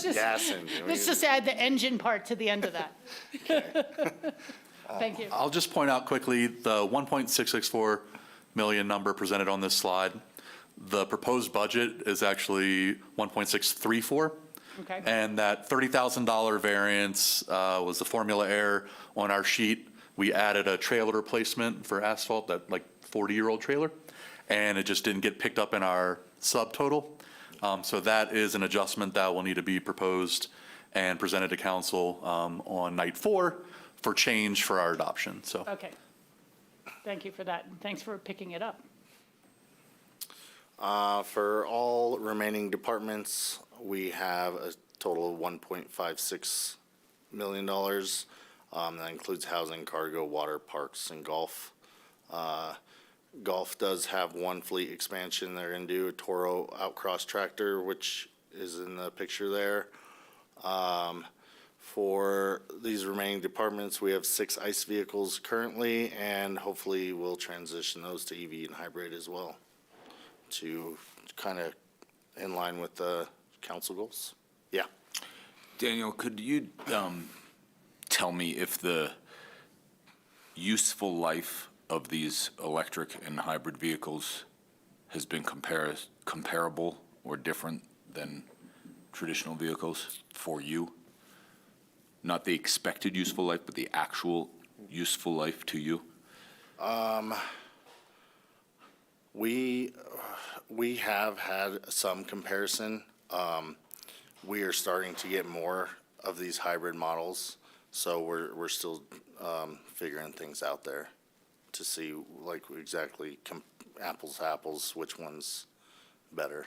just, gas engine. let's just add the engine part to the end of that. Thank you. I'll just point out quickly, the 1.664 million number presented on this slide, the proposed budget is actually 1.634. Okay. And that $30,000 variance was the formula error on our sheet. We added a trailer replacement for asphalt, that like 40-year-old trailer, and it just didn't get picked up in our subtotal. So that is an adjustment that will need to be proposed and presented to council on night 4 for change for our adoption, so. Okay. Thank you for that, and thanks for picking it up. For all remaining departments, we have a total of $1.56 million. That includes housing, cargo, water, parks, and golf. Golf does have one fleet expansion. They're going to do a Toro Outcross tractor, which is in the picture there. For these remaining departments, we have 6 ICE vehicles currently, and hopefully we'll transition those to EV and hybrid as well, to kind of in line with the council goals. Yeah. Daniel, could you tell me if the useful life of these electric and hybrid vehicles has been comparable or different than traditional vehicles for you? Not the expected useful life, but the actual useful life to you? We have had some comparison. We are starting to get more of these hybrid models, so we're still figuring things out there to see like exactly apples to apples, which one's better.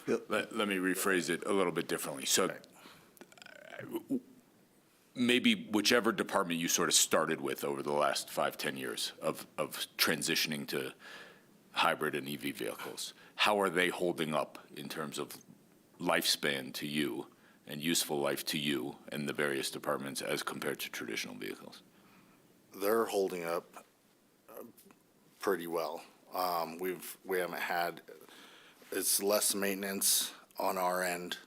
Let me rephrase it a little bit differently. So maybe whichever department you sort of started with over the last 5-10 years of transitioning to hybrid and EV vehicles, how are they holding up in terms of lifespan to you and useful life to you and the various departments as compared to traditional vehicles? They're holding up pretty well. We haven't had, it's less maintenance on our end.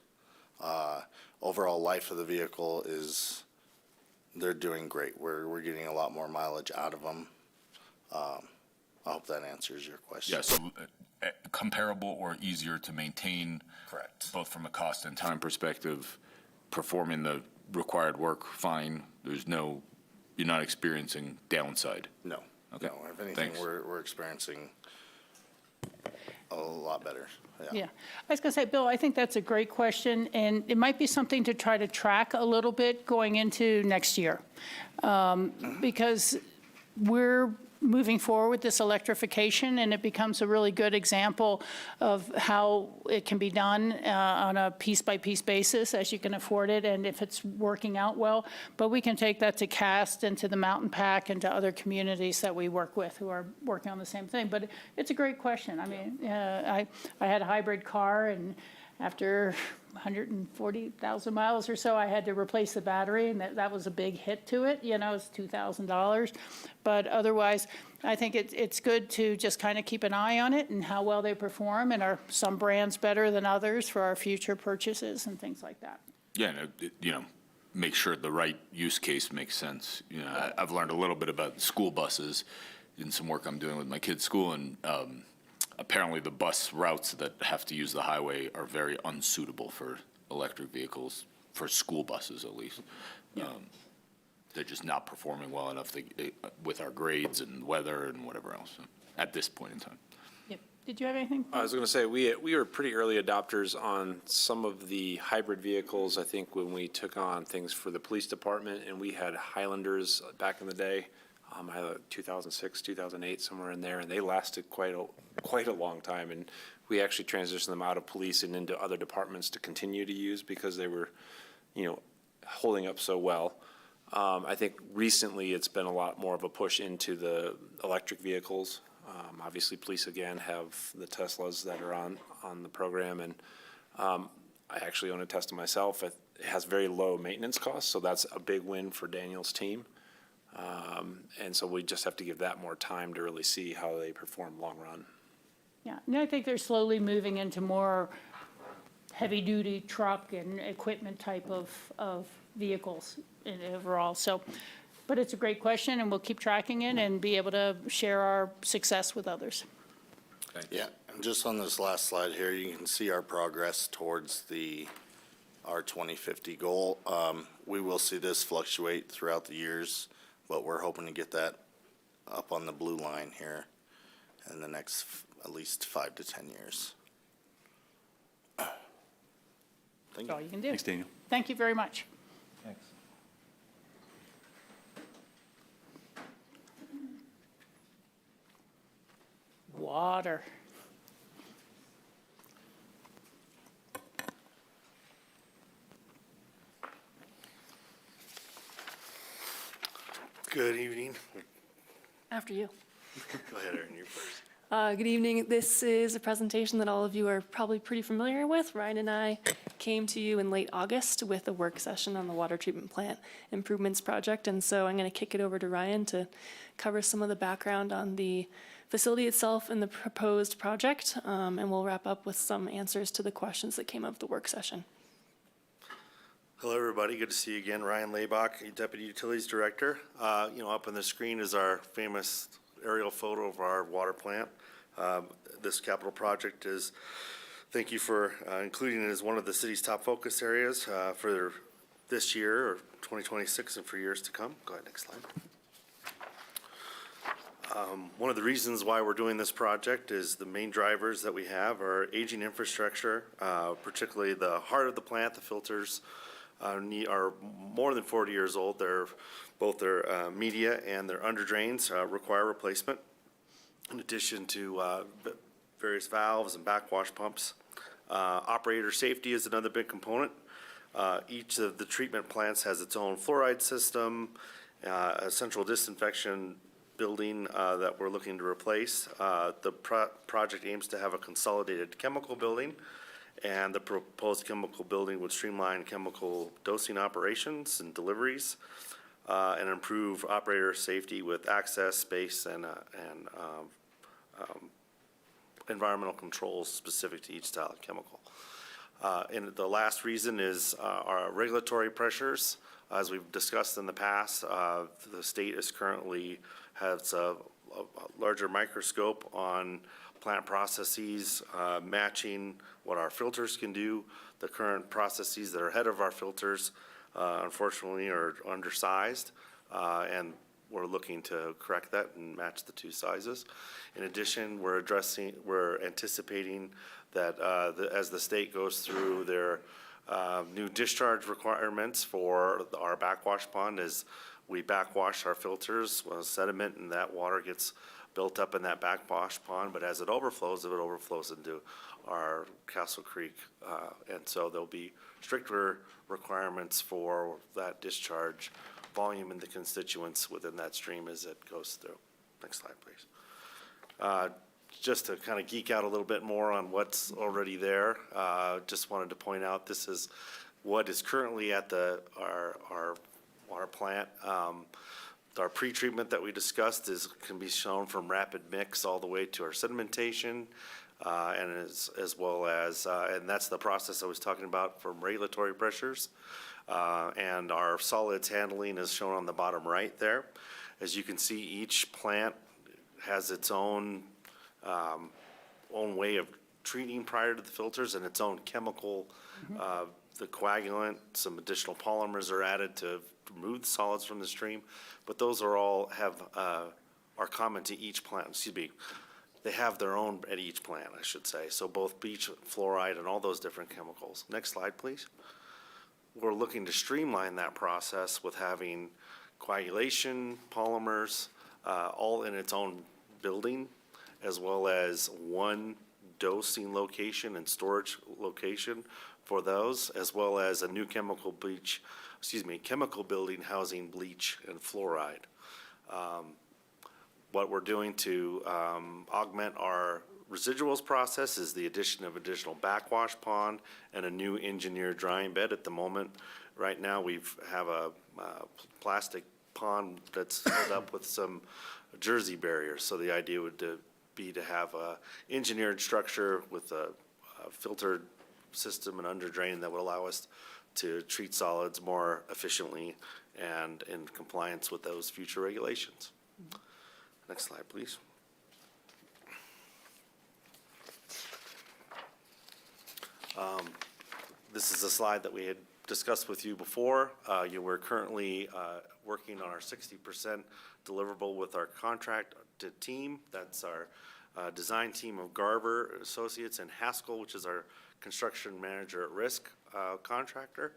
Overall life of the vehicle is, they're doing great. We're getting a lot more mileage out of them. I hope that answers your question. Yeah, so comparable or easier to maintain? Correct. Both from a cost and time perspective, performing the required work fine. There's no you're not experiencing downside? No. Okay, No, if anything, thanks. we're experiencing a lot better. Yeah, I was going to say, Bill, I think that's a great question, and it might be something to try to track a little bit going into next year. Because we're moving forward with this electrification, and it becomes a really good example of how it can be done on a piece-by-piece basis as you can afford it, and if it's working out well. But we can take that to CAST and to the Mountain Pack and to other communities that we work with who are working on the same thing. But it's a great question. I mean, I had a hybrid car, and after 140,000 miles or so, I had to replace the battery, and that was a big hit to it. You know, it's $2,000. But otherwise, I think it's good to just kind of keep an eye on it and how well they perform, and are some brands better than others for our future purchases and things like that. Yeah, and, make sure the right use case makes sense. I've learned a little bit about school buses in some work I'm doing with my kids' school, and apparently the bus routes that have to use the highway are very unsuitable for electric vehicles, for school buses at least. They're just not performing well enough with our grades and weather and whatever else at this point in time. Yep. Did you have anything? I was going to say, we were pretty early adopters on some of the hybrid vehicles, I think, when we took on things for the police department, and we had Highlanders back in the day, 2006, 2008, somewhere in there, and they lasted quite a long time, and we actually transitioned them out of police and into other departments to continue to use because they were, holding up so well. I think recently it's been a lot more of a push into the electric vehicles. Obviously, police again have the Teslas that are on the program, and I actually own a Tesla myself. It has very low maintenance costs, so that's a big win for Daniel's team. And so we just have to give that more time to really see how they perform long run. Yeah, and I think they're slowly moving into more heavy-duty truck and equipment type of vehicles overall. So, but it's a great question, and we'll keep tracking it and be able to share our success with others. Yeah, and just on this last slide here, you can see our progress towards our 2050 goal. We will see this fluctuate throughout the years, but we're hoping to get that up on the blue line here in the next at least 5 to 10 years. Thank That's all you can do. Thanks, Daniel. Thank you very much. Thanks. Water. Good evening. After you. Go ahead, Erin, you first. Good evening. This is a presentation that all of you are probably pretty familiar with. Ryan and I came to you in late August with a work session on the water treatment plant improvements project, and so I'm going to kick it over to Ryan to cover some of the background on the facility itself and the proposed project, and we'll wrap up with some answers to the questions that came up at the work session. Hello, everybody. Good to see you again. Ryan Laybach, Deputy Utilities Director. Up on the screen is our famous aerial photo of our water plant. This capital project is, thank you for including it as one of the city's top focus areas for this year, or 2026, and for years to come. Go ahead, next slide. One of the reasons why we're doing this project is the main drivers that we have are aging infrastructure, particularly the heart of the plant. The filters are more than 40 years old. Both their media and their under drains require replacement, in addition to various valves and backwash pumps. Operator safety is another big component. Each of the treatment plants has its own fluoride system, a central disinfection building that we're looking to replace. The project aims to have a consolidated chemical building, and the proposed chemical building would streamline chemical dosing operations and deliveries, and improve operator safety with access, space, and environmental controls specific to each style of chemical. And the last reason is our regulatory pressures. As we've discussed in the past, the state is currently has a larger microscope on plant processes, matching what our filters can do. The current processes that are ahead of our filters, unfortunately, are undersized. and we're looking to correct that and match the two sizes. In addition, we're anticipating that as the state goes through their new discharge requirements for our backwash pond, as we backwash our filters, sediment and that water gets built up in that backwash pond, but as it overflows into our Castle Creek. And so there'll be stricter requirements for that discharge volume and the constituents within that stream as it goes through. Next slide, please. Just to kind of geek out a little bit more on what's already there, just wanted to point out this is what is currently at our water plant. Our pretreatment that we discussed can be shown from rapid mix all the way to our sedimentation, and as well as, and that's the process I was talking about from regulatory pressures. And our solids handling is shown on the bottom right there. As you can see, each plant has its own way of treating prior to the filters and its own chemical, the coagulant, some additional polymers are added to remove the solids from the stream, but those are common to each plant, excuse me. They have their own at each plant, I should say. So both bleach, fluoride, and all those different chemicals. Next slide, please. We're looking to streamline that process with having coagulation, polymers, all in its own building, as well as one dosing location and storage location for those, as well as a new chemical building housing bleach and fluoride. What we're doing to augment our residuals process is the addition of additional backwash pond and a new engineered drying bed. At the moment, right now, we have a plastic pond that's filled up with some jersey barriers. So the idea would be to have a engineered structure with a filtered system and under drain that would allow us to treat solids more efficiently and in compliance with those future regulations. Next slide, please. This is a slide that we had discussed with you before. We're currently working on our 60% deliverable with our contract team. That's our design team of Garver Associates and Haskell, which is our construction manager at risk contractor.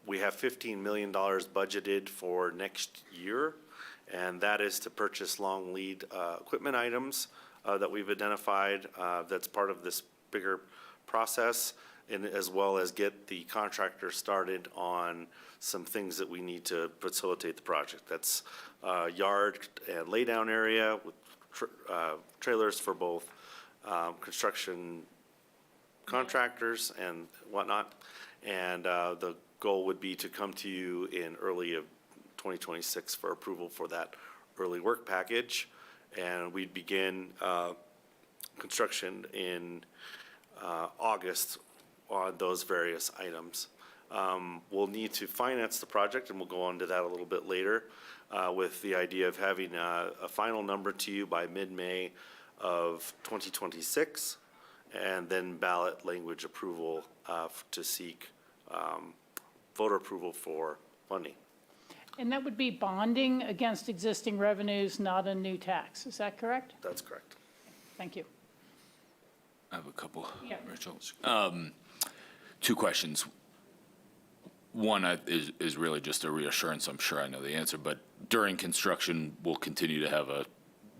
We have $15 million budgeted for next year, and that is to purchase long lead equipment items that we've identified that's part of this bigger process, and as well as get the contractor started on some things that we need to facilitate the project. That's yard and laydown area with trailers for both construction contractors and whatnot. And the goal would be to come to you in early of 2026 for approval for that early work package. And we'd begin construction in August on those various items. We'll need to finance the project, and we'll go on to that a little bit later, with the idea of having a final number to you by mid-May of 2026, and then ballot language approval to seek voter approval for funding. And that would be bonding against existing revenues, not a new tax. Is that correct? That's correct. Thank you. I have a couple, Yeah. Rachel. Two questions. One is really just a reassurance. I'm sure I know the answer, but during construction, we'll continue to have a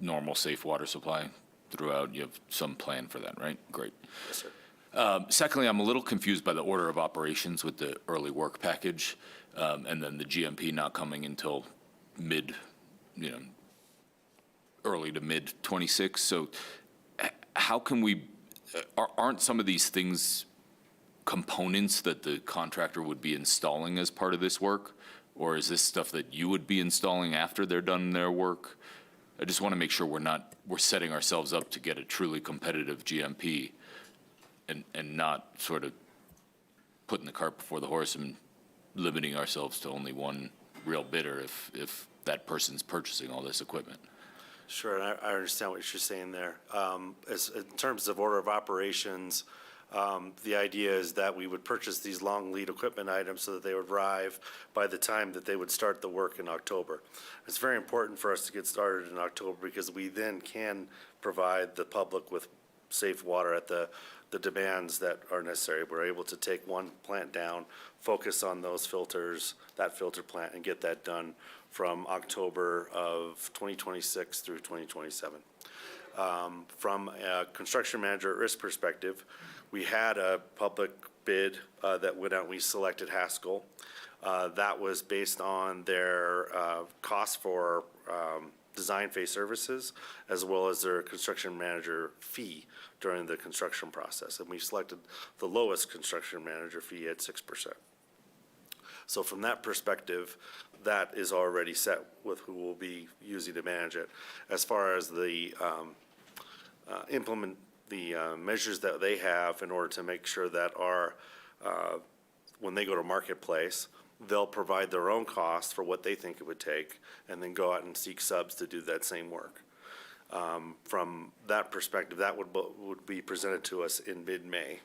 normal, safe water supply throughout. You have some plan for that, right? Great. Yes, sir. Secondly, I'm a little confused by the order of operations with the early work package, and then the GMP not coming until early to mid 26. So how can we, aren't some of these things components that the contractor would be installing as part of this work? Or is this stuff that you would be installing after they're done their work? I just want to make sure we're setting ourselves up to get a truly competitive GMP and not sort of putting the cart before the horse and limiting ourselves to only one real bidder if that person's purchasing all this equipment. Sure, and I understand what you're saying there. In terms of order of operations, The idea is that we would purchase these long lead equipment items so that they would arrive by the time that they would start the work in October. It's very important for us to get started in October because we then can provide the public with safe water at the demands that are necessary. We're able to take one plant down, focus on those filters, that filter plant, and get that done from October of 2026 through 2027. From a construction manager at risk perspective, we had a public bid that went out. We selected Haskell. That was based on their cost for design phase services as well as their construction manager fee during the construction process. And we selected the lowest construction manager fee at 6%. So from that perspective, that is already set with who will be using to manage it. As far as the implement the measures that they have in order to make sure that our, when they go to marketplace, they'll provide their own costs for what they think it would take and then go out and seek subs to do that same work. From that perspective, that would be presented to us in mid-May.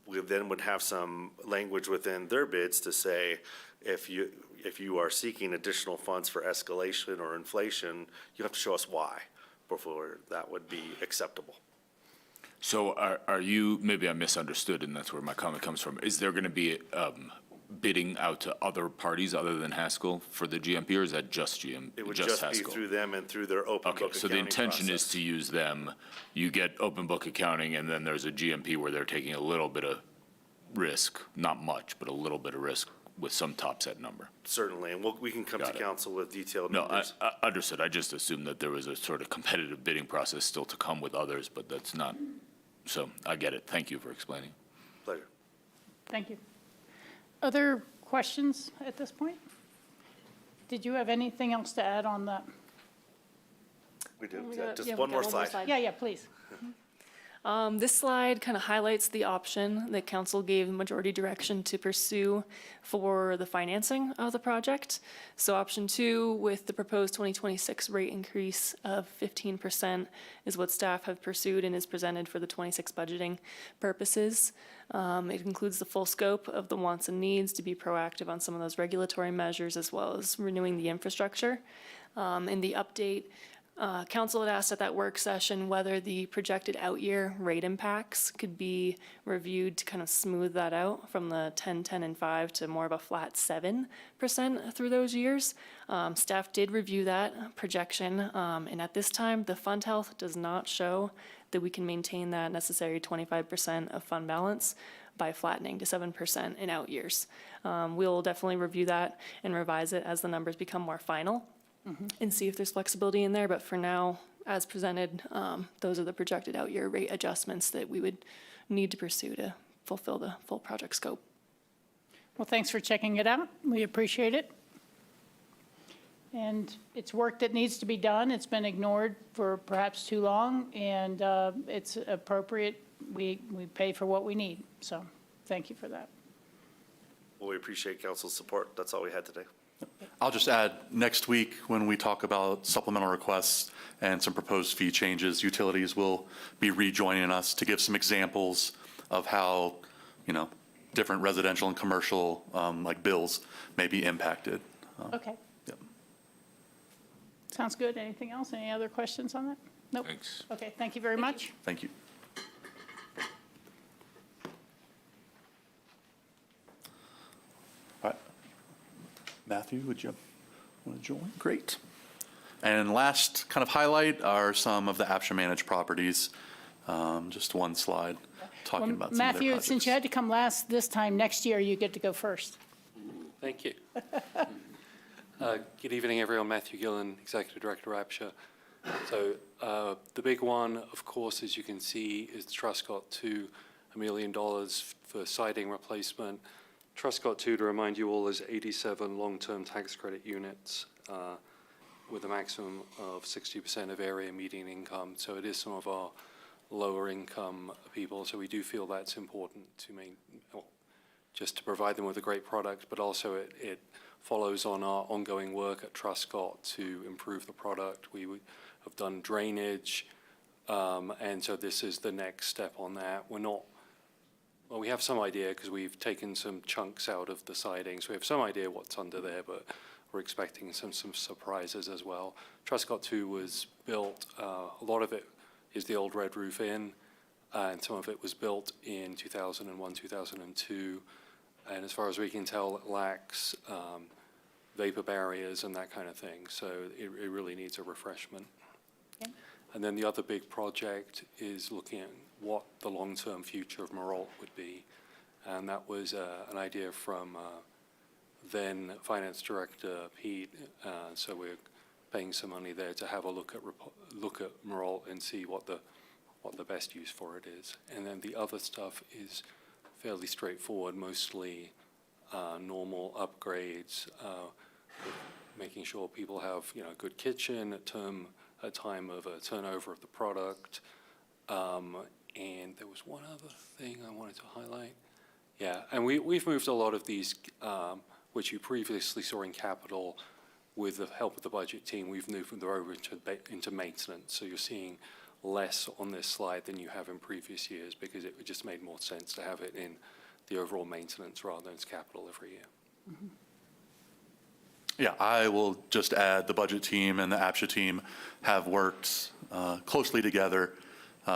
We then would have some language within their bids to say, if you are seeking additional funds for escalation or inflation, you have to show us why before that would be acceptable. So are you, maybe I misunderstood, and that's where my comment comes from. Is there going to be bidding out to other parties other than Haskell for the GMP, or is that just GMP? It would just be through them and through their open book accounting Okay, so the intention is process. to use them. You get open book accounting, and then there's a GMP where they're taking a little bit of risk, not much, but a little bit of risk with some top set number. Certainly, and we can come to council with detailed No, numbers. I understood. I just assumed that there was a sort of competitive bidding process still to come with others, but that's not. So I get it. Thank you for explaining. Pleasure. Thank you. Other questions at this point? Did you have anything else to add on that? We do. We got- Just yeah, we one got more one more slide. slide. Yeah, please. This slide kind of highlights the option that council gave majority direction to pursue for the financing of the project. So option 2, with the proposed 2026 rate increase of 15%, is what staff have pursued and is presented for the 26 budgeting purposes. It includes the full scope of the wants and needs to be proactive on some of those regulatory measures as well as renewing the infrastructure. In the update, council had asked at that work session whether the projected out-year rate impacts could be reviewed to kind of smooth that out from the 10, 10, and 5 to more of a flat 7% through those years. Staff did review that projection, and at this time, the fund health does not show that we can maintain that necessary 25% of fund balance by flattening to 7% in out years. We'll definitely review that and revise it as the numbers become more final. And see if there's flexibility in there, but for now, as presented, those are the projected out-year rate adjustments that we would need to pursue to fulfill the full project scope. Well, thanks for checking it out. We appreciate it. And it's work that needs to be done. It's been ignored for perhaps too long, and it's appropriate. We pay for what we need, so thank you for that. Well, we appreciate council's support. That's all we had today. I'll just add, next week, when we talk about supplemental requests and some proposed fee changes, utilities will be rejoining us to give some examples of how, different residential and commercial, like bills may be impacted. Okay. Yep. Sounds good. Anything else? Any other questions on that? Nope. Thanks. Okay, thank you very much. Thank you. All right. Matthew, would you want to join? Great. And last kind of highlight are some of the Aspen managed properties. Just one slide talking about some of their Matthew, projects. since you had to come last this time, next year you get to go first. Thank you. Good evening, everyone. Matthew Gillen, Executive Director, APSHA. So the big one, of course, as you can see, is Truscott 2, $1 million for siding replacement. Truscott 2, to remind you all, is 87 long-term tax credit units with a maximum of 60% of area median income. So it is some of our lower income people. So we do feel that's important to just to provide them with a great product, but also it follows on our ongoing work at Truscott to improve the product. We have done drainage, And so this is the next step on that. Well, we have some idea because we've taken some chunks out of the siding, so we have some idea what's under there, but we're expecting some surprises as well. Truscott 2 was built, a lot of it is the old red roof in, and some of it was built in 2001, 2002. And as far as we can tell, it lacks vapor barriers and that kind of thing, so it really needs a refreshment. Okay. And then the other big project is looking at what the long-term future of Maralt would be. And that was an idea from then Finance Director Pete. So we're paying some money there to have a look at Maralt and see what the best use for it is. And then the other stuff is fairly straightforward, mostly normal upgrades, making sure people have a good kitchen at time of a turnover of the product. And there was one other thing I wanted to highlight. Yeah, and we've moved a lot of these, which you previously saw in capital, with the help of the budget team, we've moved them over into maintenance. So you're seeing less on this slide than you have in previous years because it just made more sense to have it in the overall maintenance rather than as capital every year. Mm-hmm. Yeah, I will just add the budget team and the APSHA team have worked closely together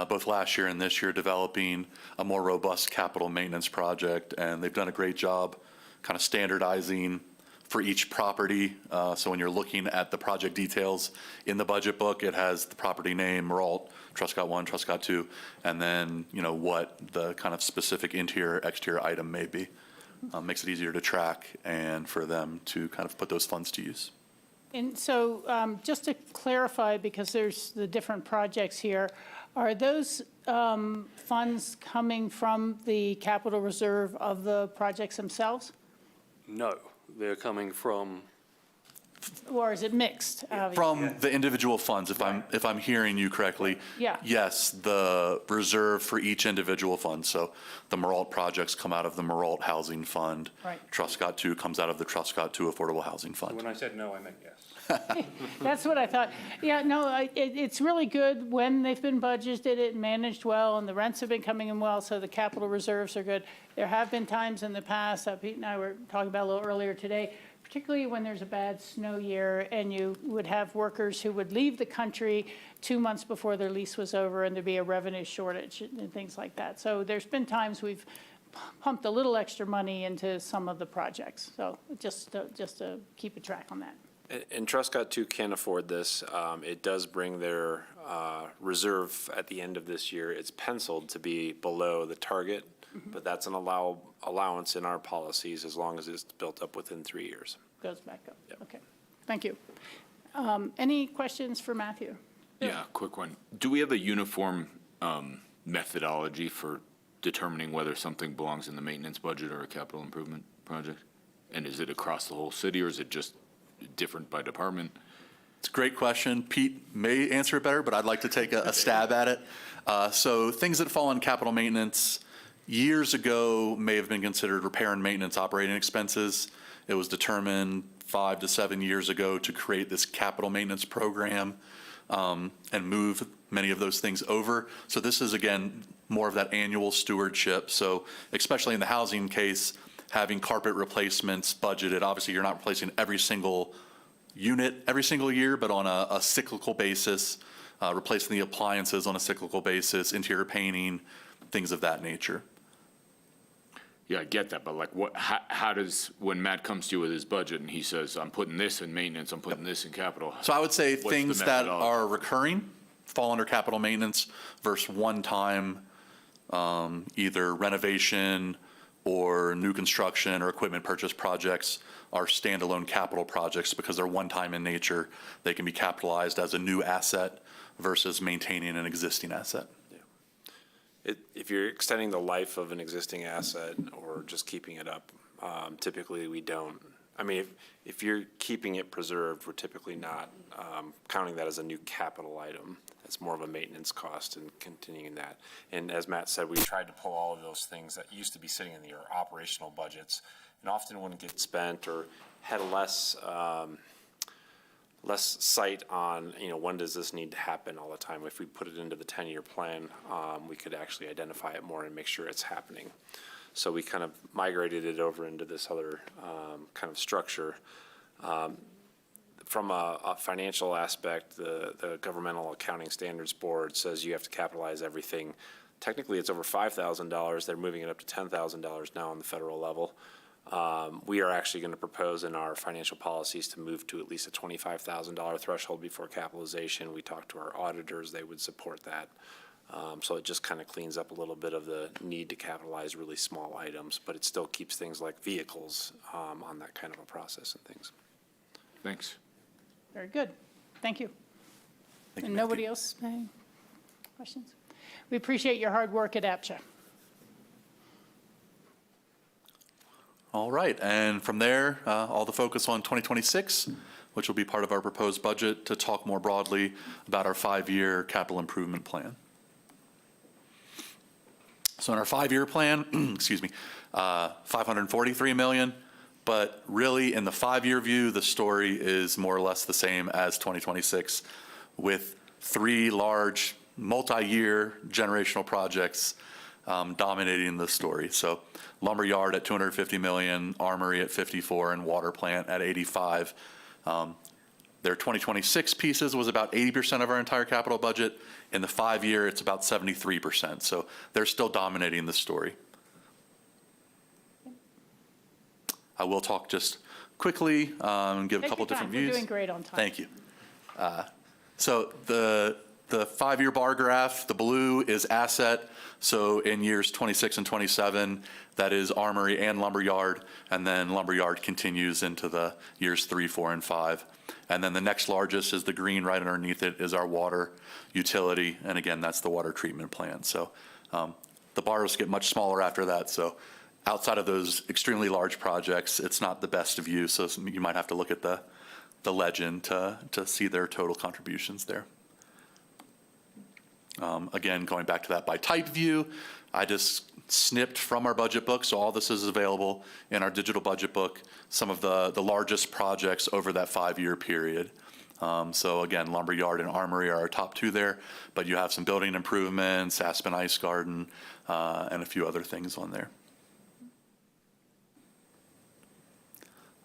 both last year and this year developing a more robust capital maintenance project, and they've done a great job kind of standardizing for each property. So when you're looking at the project details in the budget book, it has the property name, Maralt, Truscott 1, Truscott 2, and then what the kind of specific interior, exterior item may be. Makes it easier to track and for them to kind of put those funds to use. And so just to clarify, because there's the different projects here, are those funds coming from the capital reserve of the projects themselves? No, they're coming from Or is it mixed? From the individual funds, if I'm hearing you correctly. Yeah. Yes, the reserve for each individual fund. So the Maralt projects come out of the Maralt Housing Fund. Right. Truscott 2 comes out of the Truscott 2 Affordable Housing Fund. When I said no, I meant yes. That's what I thought. Yeah, no, it's really good when they've been budgeted and managed well, and the rents have been coming in well, so the capital reserves are good. There have been times in the past, Pete and I were talking about a little earlier today, particularly when there's a bad snow year and you would have workers who would leave the country 2 months before their lease was over and there'd be a revenue shortage and things like that. So there's been times we've pumped a little extra money into some of the projects. So just to keep a track on that. And Truscott 2 can afford this. It does bring their reserve at the end of this year. It's penciled to be below the target, but that's an allowance in our policies as long as it's built up within 3 years. Goes back up. Yep. Okay. Thank you. Any questions for Matthew? Yeah, quick one. Do we have a uniform methodology for determining whether something belongs in the maintenance budget or a capital improvement project? And is it across the whole city, or is it just different by department? It's a great question. Pete may answer it better, but I'd like to take a stab at it. So things that fall on capital maintenance years ago may have been considered repair and maintenance operating expenses. It was determined 5 to 7 years ago to create this capital maintenance program and move many of those things over. So this is, again, more of that annual stewardship. So especially in the housing case, having carpet replacements budgeted. Obviously, you're not replacing every single unit every single year, but on a cyclical basis, replacing the appliances on a cyclical basis, interior painting, things of that nature. Yeah, I get that, but like how does, when Matt comes to you with his budget and he says, I'm putting this in maintenance, I'm putting this in capital. So I would say what's the things that methodology? are recurring fall under capital maintenance versus one-time either renovation or new construction or equipment purchase projects are standalone capital projects because they're one-time in nature. They can be capitalized as a new asset versus maintaining an existing asset. If you're extending the life of an existing asset or just keeping it up, typically we don't. I mean, if you're keeping it preserved, we're typically not counting that as a new capital item. It's more of a maintenance cost and continuing that. And as Matt said, we tried to pull all of those things that used to be sitting in your operational budgets and often wouldn't get spent or had less less sight on, when does this need to happen all the time. If we put it into the 10-year plan, we could actually identify it more and make sure it's happening. So we kind of migrated it over into this other kind of structure. From a financial aspect, the Governmental Accounting Standards Board says you have to capitalize everything. Technically, it's over $5,000. They're moving it up to $10,000 now on the federal level. We are actually going to propose in our financial policies to move to at least a $25,000 threshold before capitalization. We talked to our auditors. They would support that. So it just kind of cleans up a little bit of the need to capitalize really small items, but it still keeps things like vehicles on that kind of a process and things. Thanks. Very good. Thank you. And nobody else? Any questions? We appreciate your hard work at APSHA. All right, and from there, all the focus on 2026, which will be part of our proposed budget, to talk more broadly about our 5-year capital improvement plan. So in our 5-year plan, excuse me, $543 million, but really in the 5-year view, the story is more or less the same as 2026, with 3 large multi-year generational projects dominating the story. So lumberyard at $250 million, armory at $54, and water plant at $85. Their 2026 pieces was about 80% of our entire capital budget. In the 5-year, it's about 73%. So they're still dominating the story. I will talk just quickly and give a couple different views. We're doing great on time. Thank you. So the 5-year bar graph, the blue is asset. So in years 26 and 27, that is armory and lumberyard, and then lumberyard continues into the years 3, 4, and 5. And then the next largest is the green right underneath it is our water utility, and again, that's the water treatment plant. So the bars get much smaller after that. So outside of those extremely large projects, it's not the best of you. So you might have to look at the legend to see their total contributions there. Again, going back to that by type view, I just snipped from our budget book, so all this is available in our digital budget book, some of the largest projects over that 5-year period. So again, lumberyard and armory are our top 2 there, but you have some building improvements, Aspen Ice Garden, and a few other things on there.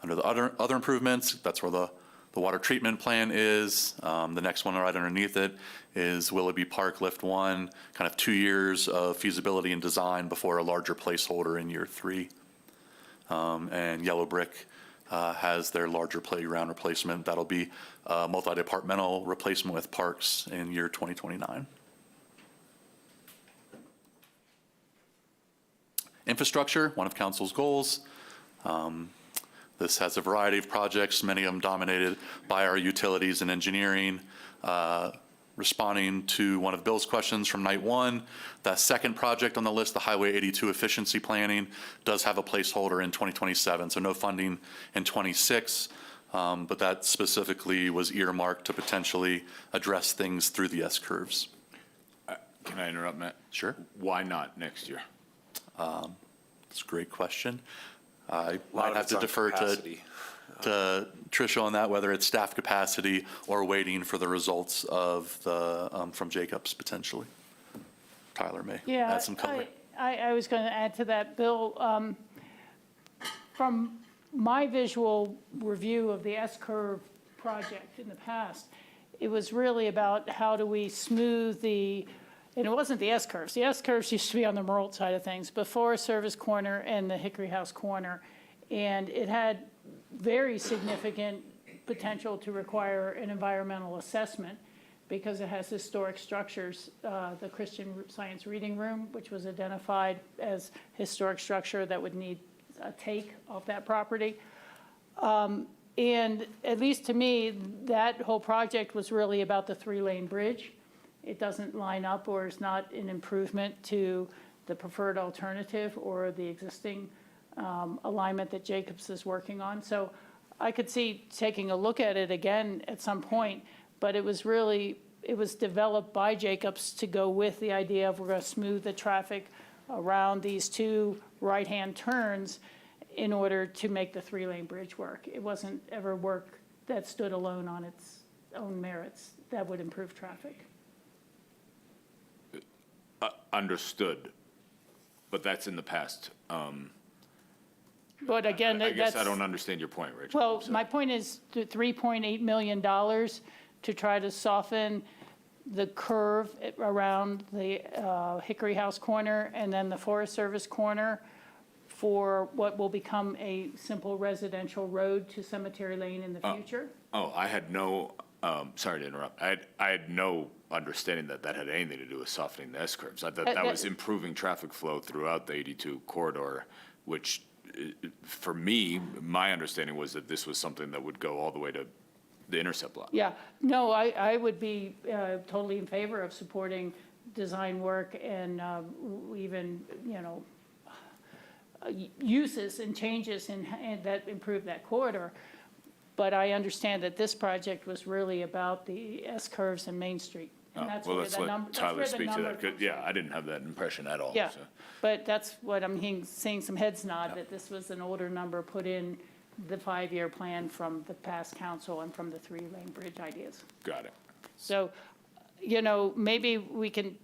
Under the other improvements, that's where the water treatment plan is. The next one right underneath it is Willoughby Park Lift 1, kind of 2 years of feasibility and design before a larger placeholder in year 3. And Yellow Brick has their larger playground replacement. That'll be a multi-departmental replacement with parks in year 2029. Infrastructure, one of council's goals. This has a variety of projects, many of them dominated by our utilities and engineering. Responding to one of Bill's questions from night 1, the second project on the list, the Highway 82 efficiency planning, does have a placeholder in 2027, so no funding in 26, but that specifically was earmarked to potentially address things through the S-curves. Can I interrupt, Matt? Sure. Why not next year? That's a great question. I might have to defer to Tricia on that, whether it's staff capacity or waiting for the results of the, from Jacobs potentially. Tyler may add some color. I was going to add to that, Bill. From my visual review of the S-curve project in the past, it was really about how do we smooth and it wasn't the S-curves. The S-curves used to be on the Merle side of things, before Service Corner and the Hickory House Corner. And it had very significant potential to require an environmental assessment because it has historic structures. The Christian Science Reading Room, which was identified as historic structure that would need a take off that property. And at least to me, that whole project was really about the 3-lane bridge. It doesn't line up or is not an improvement to the preferred alternative or the existing alignment that Jacobs is working on. So I could see taking a look at it again at some point, but it was developed by Jacobs to go with the idea of we're going to smooth the traffic around these 2 right-hand turns in order to make the 3-lane bridge work. It wasn't ever work that stood alone on its own merits, that would improve traffic. Understood, but that's in the past. But again, I guess that's. I don't understand your point, Rachel. Well, So- my point is the $3.8 million to try to soften the curve around the Hickory House corner and then the Forest Service corner for what will become a simple residential road to Cemetery Lane in the future. Oh, I had no, sorry to interrupt. I had no understanding that that had anything to do with softening the S-curves. I thought that was improving traffic flow throughout the 82 corridor, which, for me, my understanding was that this was something that would go all the way to the intercept lot. Yeah, no, I would be totally in favor of supporting design work and even, uses and changes and that improve that corridor. But I understand that this project was really about the S-curves and Main Street. And that's Well, where let's the number, let that's Tyler where the speak to number that. 'Cause, comes yeah, I didn't have that impression at all. Yeah, so. but that's what I'm seeing some heads nod, that this was an older number put in the 5-year plan from the past council and from the 3-lane bridge ideas. Got it. So, maybe we can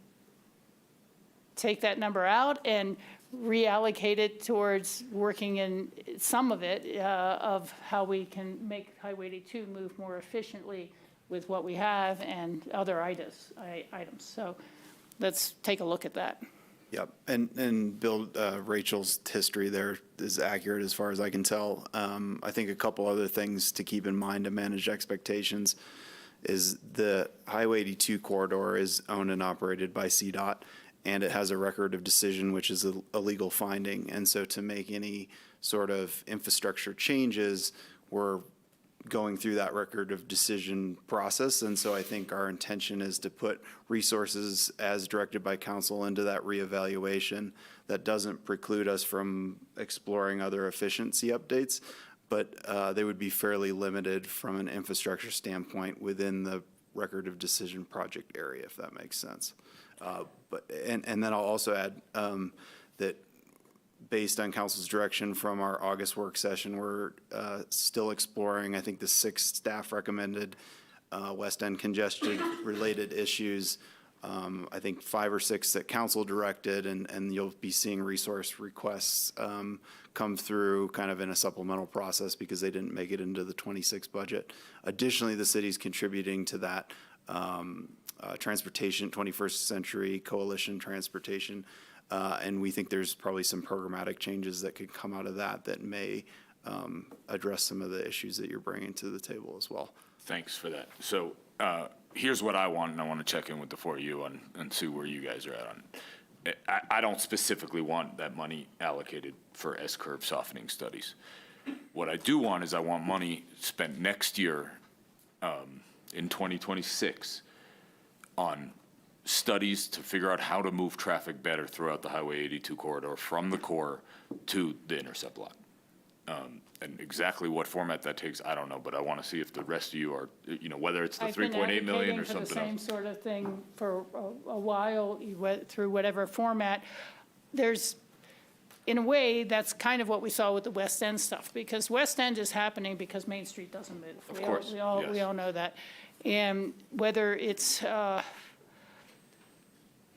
take that number out and reallocate it towards working in some of it, of how we can make Highway 82 move more efficiently with what we have and other items. So let's take a look at that. Yep, and Bill, Rachel's history there is accurate as far as I can tell. I think a couple other things to keep in mind to manage expectations is the Highway 82 corridor is owned and operated by CDOT, and it has a record of decision, which is a legal finding. And so to make any sort of infrastructure changes, we're going through that record of decision process. And so I think our intention is to put resources as directed by council into that reevaluation. That doesn't preclude us from exploring other efficiency updates, but they would be fairly limited from an infrastructure standpoint within the record of decision project area, if that makes sense. And then I'll also add that based on council's direction from our August work session, we're still exploring, I think, the 6 staff recommended West End congestion-related issues. I think 5 or 6 that council directed, and you'll be seeing resource requests come through kind of in a supplemental process because they didn't make it into the 26 budget. Additionally, the city's contributing to that transportation, 21st Century Coalition Transportation. And we think there's probably some programmatic changes that could come out of that may address some of the issues that you're bringing to the table as well. Thanks for that. So here's what I want, and I want to check in with the 4 of you and see where you guys are at on it. I don't specifically want that money allocated for S-curve softening studies. What I do want is I want money spent next year in 2026 on studies to figure out how to move traffic better throughout the Highway 82 corridor from the core to the intercept lot. And exactly what format that takes, I don't know, but I want to see if the rest of you are, whether it's the 3.8 million or something I've been advocating for the same else. sort of thing for a while, through whatever format. There's, in a way, that's kind of what we saw with the West End stuff, because West End is happening because Main Street doesn't move. Of course, We all know that. And whether it's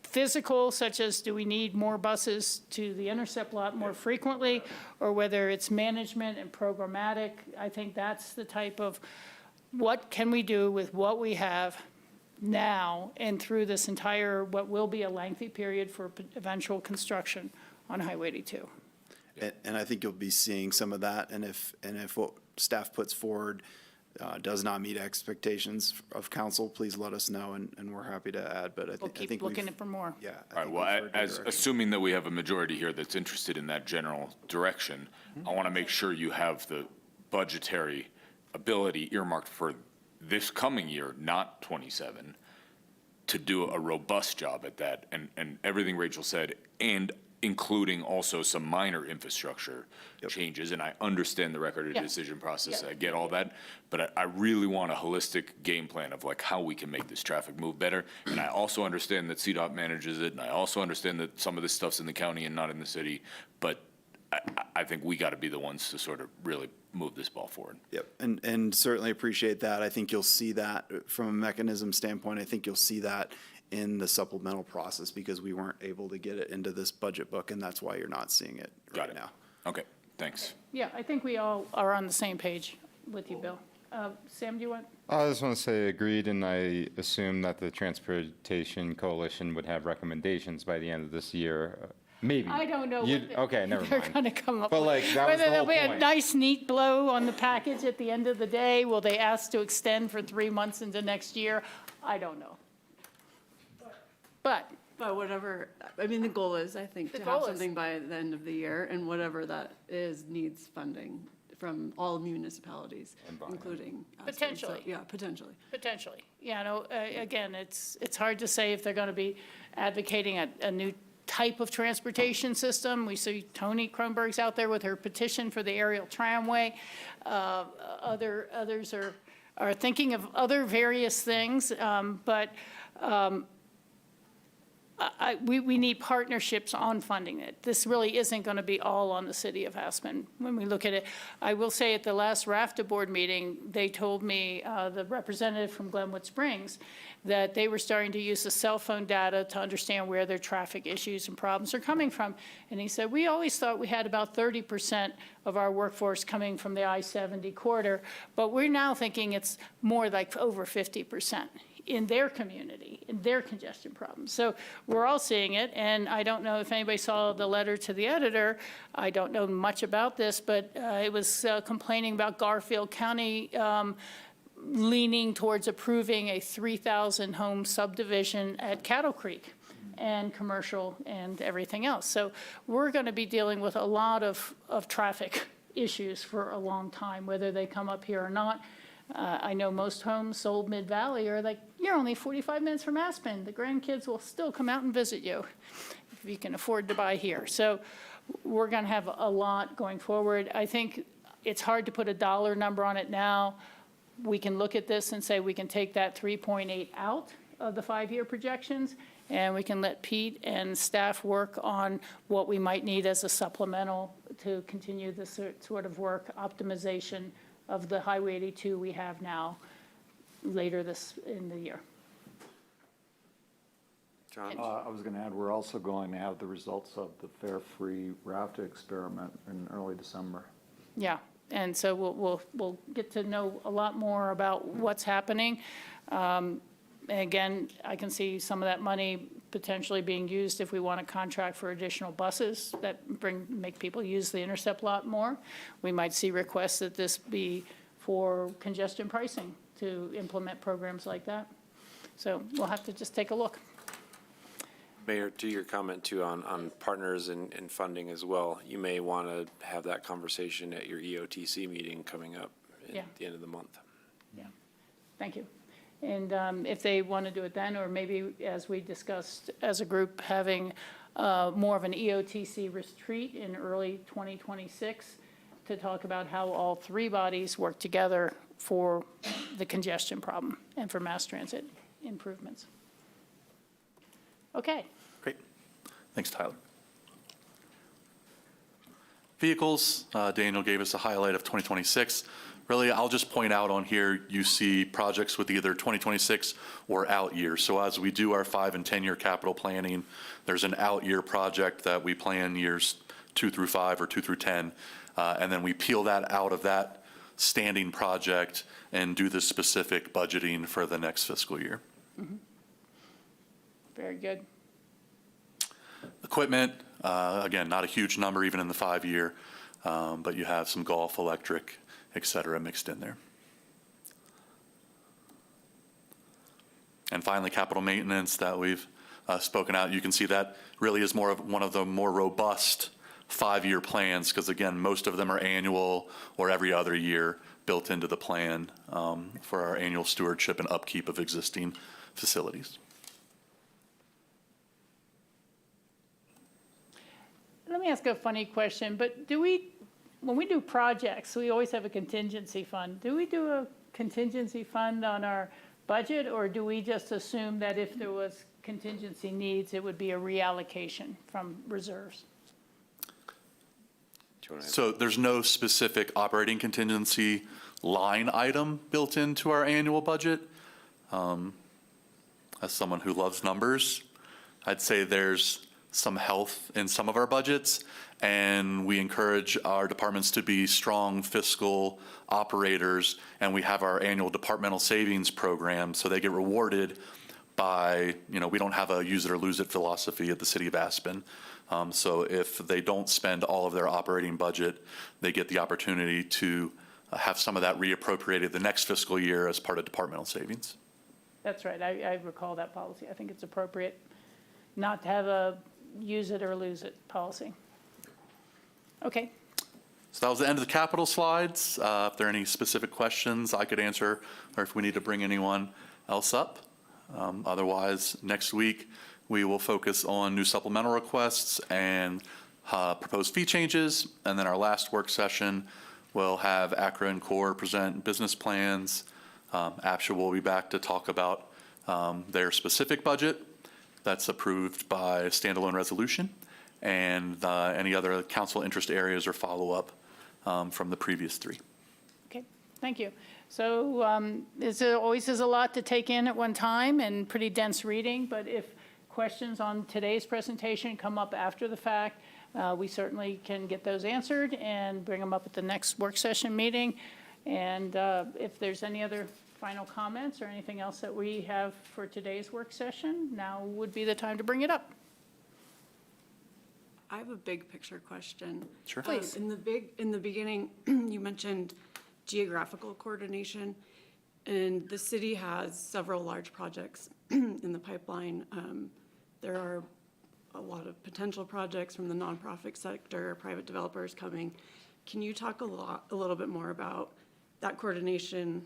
physical, such as do we need more buses to the intercept lot more frequently, or whether it's management and programmatic, I think that's the type of what can we do with what we have now and through this entire, what will be a lengthy period for eventual construction on Highway 82. And I think you'll be seeing some of that, and if what staff puts forward does not meet expectations of council, please let us know, and we're happy to add, but I We'll think keep looking for more. Yeah. All right, well, assuming that we have a majority here that's interested in that general direction, I want to make sure you have the budgetary ability earmarked for this coming year, not 27, to do a robust job at that, and everything Rachel said, and including also some minor infrastructure changes, and I understand the record of decision process, I get all that, but I really want a holistic game plan of like how we can make this traffic move better, and I also understand that CDOT manages it, and I also understand that some of this stuff's in the county and not in the city, but I think we got to be the ones to sort of really move this ball forward. Yep, and certainly appreciate that. I think you'll see that from a mechanism standpoint. I think you'll see that in the supplemental process because we weren't able to get it into this budget book, and that's why you're not seeing it right now. Okay, thanks. Yeah, I think we all are on the same page with you, Bill. Sam, do you want? I just want to say agreed, and I assume that the Transportation Coalition would have recommendations by the end of this year. Maybe. I don't know Okay, never they're mind. going to come up But, with. like, that was Whether the there'll whole be a point. nice, neat blow on the package at the end of the day. Will they ask to extend for 3 months into next year? I don't know. But But whatever, I mean, the goal is, I think, The to goal have is- something by the end of the year, and whatever that is needs funding from all municipalities, including Aspen. So, Potentially. Yeah, potentially. potentially, yeah, no, again, it's hard to say if they're going to be advocating a new type of transportation system. We see Tony Kronberg's out there with her petition for the aerial tramway. Others are thinking of other various things, but we need partnerships on funding it. This really isn't going to be all on the city of Aspen when we look at it. I will say at the last RAFTA board meeting, they told me, the representative from Glenwood Springs, that they were starting to use the cell phone data to understand where their traffic issues and problems are coming from. And he said, we always thought we had about 30% of our workforce coming from the I-70 corridor, but we're now thinking it's more like over 50% in their community, in their congestion problems. So we're all seeing it, and I don't know if anybody saw the letter to the editor. I don't know much about this, but it was complaining about Garfield County leaning towards approving a 3,000 home subdivision at Cattle Creek and commercial and everything else. So we're going to be dealing with a lot of traffic issues for a long time, whether they come up here or not. I know most homes sold Mid-Valley are like, you're only 45 minutes from Aspen. The grandkids will still come out and visit you if you can afford to buy here. So we're going to have a lot going forward. I think it's hard to put a dollar number on it now. We can look at this and say we can take that 3.8 out of the 5-year projections, and we can let Pete and staff work on what we might need as a supplemental to continue this sort of work, optimization of the Highway 82 we have now later this in the year. John? I was going to add, we're also going to have the results of the fare-free RAFTA experiment in early December. Yeah, and so we'll get to know a lot more about what's happening. And again, I can see some of that money potentially being used if we want to contract for additional buses that make people use the intercept lot more. We might see requests that this be for congestion pricing to implement programs like that. So we'll have to just take a look. Mayor, to your comment too on partners and funding as well, you may want to have that conversation at your EOTC meeting coming up at the end of the month. Yeah, thank you. And if they want to do it then, or maybe as we discussed as a group, having more of an EOTC retreat in early 2026 to talk about how all three bodies work together for the congestion problem and for mass transit improvements. Okay. Great. Thanks, Tyler. Vehicles, Daniel gave us a highlight of 2026. Really, I'll just point out on here, you see projects with either 2026 or out years. So as we do our 5 and 10-year capital planning, there's an out year project that we plan years 2 through 5 or 2 through 10. And then we peel that out of that standing project and do the specific budgeting for the next fiscal year. Mm-hmm. Very good. Equipment, again, not a huge number even in the 5-year, but you have some golf, electric, et cetera, mixed in there. And finally, capital maintenance that we've spoken out. You can see that really is more of one of the more robust 5-year plans, because again, most of them are annual or every other year built into the plan for our annual stewardship and upkeep of existing facilities. Let me ask a funny question, but when we do projects, we always have a contingency fund. Do we do a contingency fund on our budget, or do we just assume that if there was contingency needs, it would be a reallocation from reserves? So there's no specific operating contingency line item built into our annual budget. As someone who loves numbers, I'd say there's some health in some of our budgets, and we encourage our departments to be strong fiscal operators, and we have our annual departmental savings program, so they get rewarded by, we don't have a use it or lose it philosophy at the city of Aspen. So if they don't spend all of their operating budget, they get the opportunity to have some of that reappropriated the next fiscal year as part of departmental savings. That's right. I recall that policy. I think it's appropriate not to have a use it or lose it policy. Okay. So that was the end of the capital slides. If there are any specific questions I could answer, or if we need to bring anyone else up. Otherwise, next week, we will focus on new supplemental requests and proposed fee changes. And then our last work session, we'll have ACRA and CORE present business plans. APSHA will be back to talk about their specific budget that's approved by standalone resolution, and any other council interest areas or follow-up from the previous three. Okay, thank you. So there always is a lot to take in at one time and pretty dense reading, but if questions on today's presentation come up after the fact, we certainly can get those answered and bring them up at the next work session meeting. And if there's any other final comments or anything else that we have for today's work session, now would be the time to bring it up. I have a big picture question. Sure. Please. In the beginning, you mentioned geographical coordination, and the city has several large projects in the pipeline. There are a lot of potential projects from the nonprofit sector, private developers coming. Can you talk a little bit more about that coordination,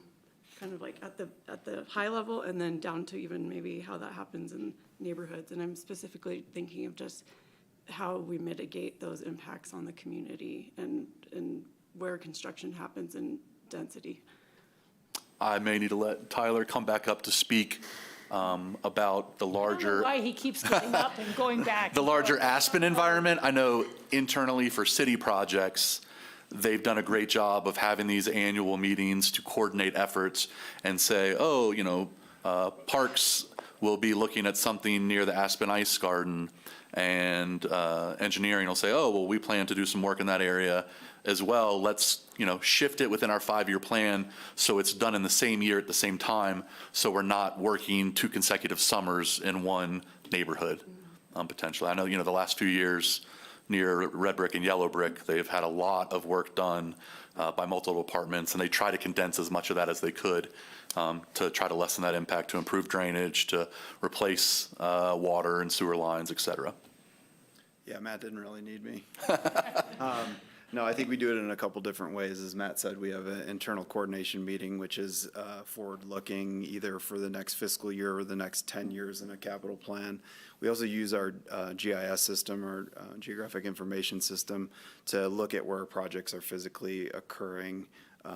kind of like at the high level, and then down to even maybe how that happens in neighborhoods? And I'm specifically thinking of just how we mitigate those impacts on the community and where construction happens in density. I may need to let Tyler come back up to speak about the larger. I don't know why he keeps getting up and going back. The larger Aspen environment. I know internally for city projects, they've done a great job of having these annual meetings to coordinate efforts and say, Parks will be looking at something near the Aspen Ice Garden, and engineering will say, we plan to do some work in that area as well. Let's, shift it within our 5-year plan so it's done in the same year at the same time, so we're not working 2 consecutive summers in one neighborhood, potentially. I know, the last few years near Red Brick and Yellow Brick, they've had a lot of work done by multiple departments, and they try to condense as much of that as they could to try to lessen that impact, to improve drainage, to replace water and sewer lines, et cetera. Yeah, Matt didn't really need me. No, I think we do it in a couple different ways. As Matt said, we have an internal coordination meeting, which is forward-looking, either for the next fiscal year or the next 10 years in a capital plan. We also use our GIS system, or Geographic Information System, to look at where projects are physically occurring,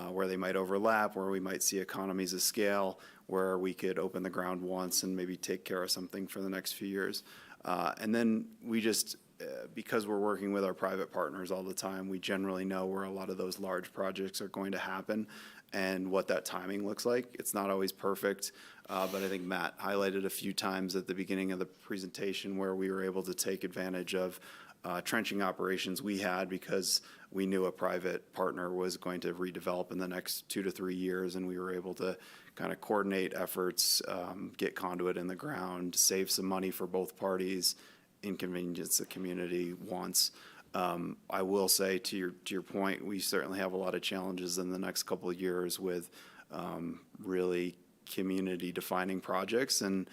where they might overlap, where we might see economies of scale, where we could open the ground once and maybe take care of something for the next few years. And then we just, because we're working with our private partners all the time, we generally know where a lot of those large projects are going to happen and what that timing looks like. It's not always perfect, but I think Matt highlighted a few times at the beginning of the presentation where we were able to take advantage of trenching operations we had because we knew a private partner was going to redevelop in the next 2 to 3 years, and we were able to kind of coordinate efforts, get conduit in the ground, save some money for both parties, inconvenience the community once. I will say, to your point, we certainly have a lot of challenges in the next couple of years with really community-defining projects, and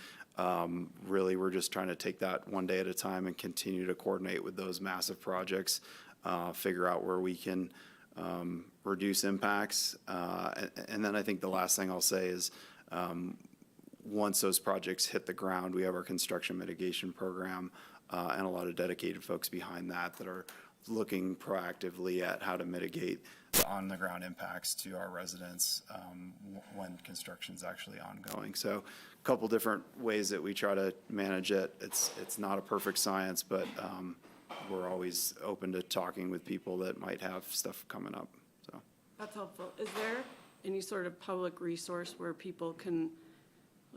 really we're just trying to take that one day at a time and continue to coordinate with those massive projects, figure out where we can reduce impacts. And then I think the last thing I'll say is once those projects hit the ground, we have our construction mitigation program and a lot of dedicated folks behind that are looking proactively at how to mitigate the on-the-ground impacts to our residents when construction's actually ongoing. So a couple different ways that we try to manage it. It's not a perfect science, but we're always open to talking with people that might have stuff coming up, so. That's helpful. Is there any sort of public resource where people can,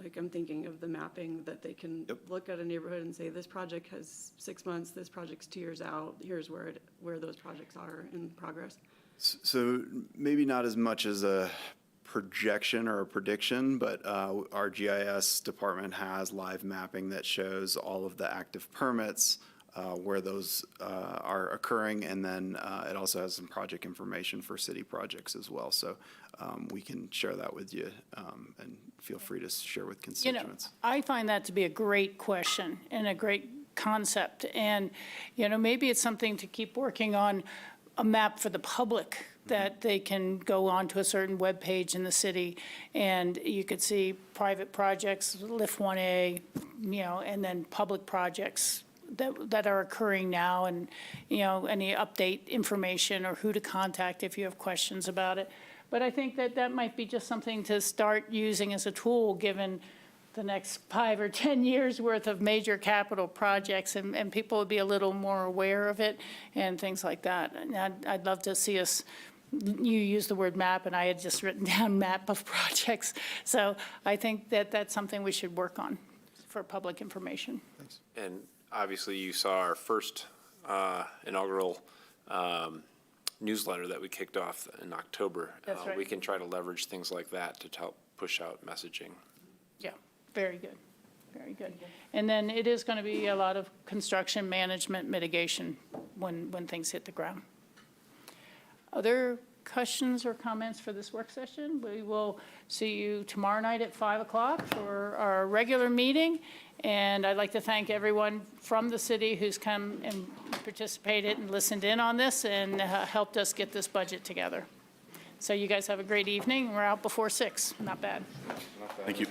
like, I'm thinking of the mapping, that they can look at a neighborhood and say, this project has 6 months, this project's 2 years out, here's where those projects are in progress? So maybe not as much as a projection or a prediction, but our GIS department has live mapping that shows all of the active permits, where those are occurring, and then it also has some project information for city projects as well. So we can share that with you, and feel free to share with constituents. I find that to be a great question and a great concept. And, maybe it's something to keep working on, a map for the public that they can go onto a certain web page in the city, and you could see private projects, LIF 1A, and then public projects that are occurring now, and, any update information or who to contact if you have questions about it. But I think that might be just something to start using as a tool, given the next 5 or 10 years worth of major capital projects, and people would be a little more aware of it and things like that. And I'd love to see us, you used the word map, and I had just written down map of projects. So I think that that's something we should work on for public information. Thanks. And obviously, you saw our first inaugural newsletter that we kicked off in October. That's right. We can try to leverage things like that to help push out messaging. Yeah, very good, very good. And then it is going to be a lot of construction management mitigation when things hit the ground. Other questions or comments for this work session? We will see you tomorrow night at 5 o'clock for our regular meeting. And I'd like to thank everyone from the city who's come and participated and listened in on this and helped us get this budget together. So you guys have a great evening. We're out before 6. Not bad. Thank you.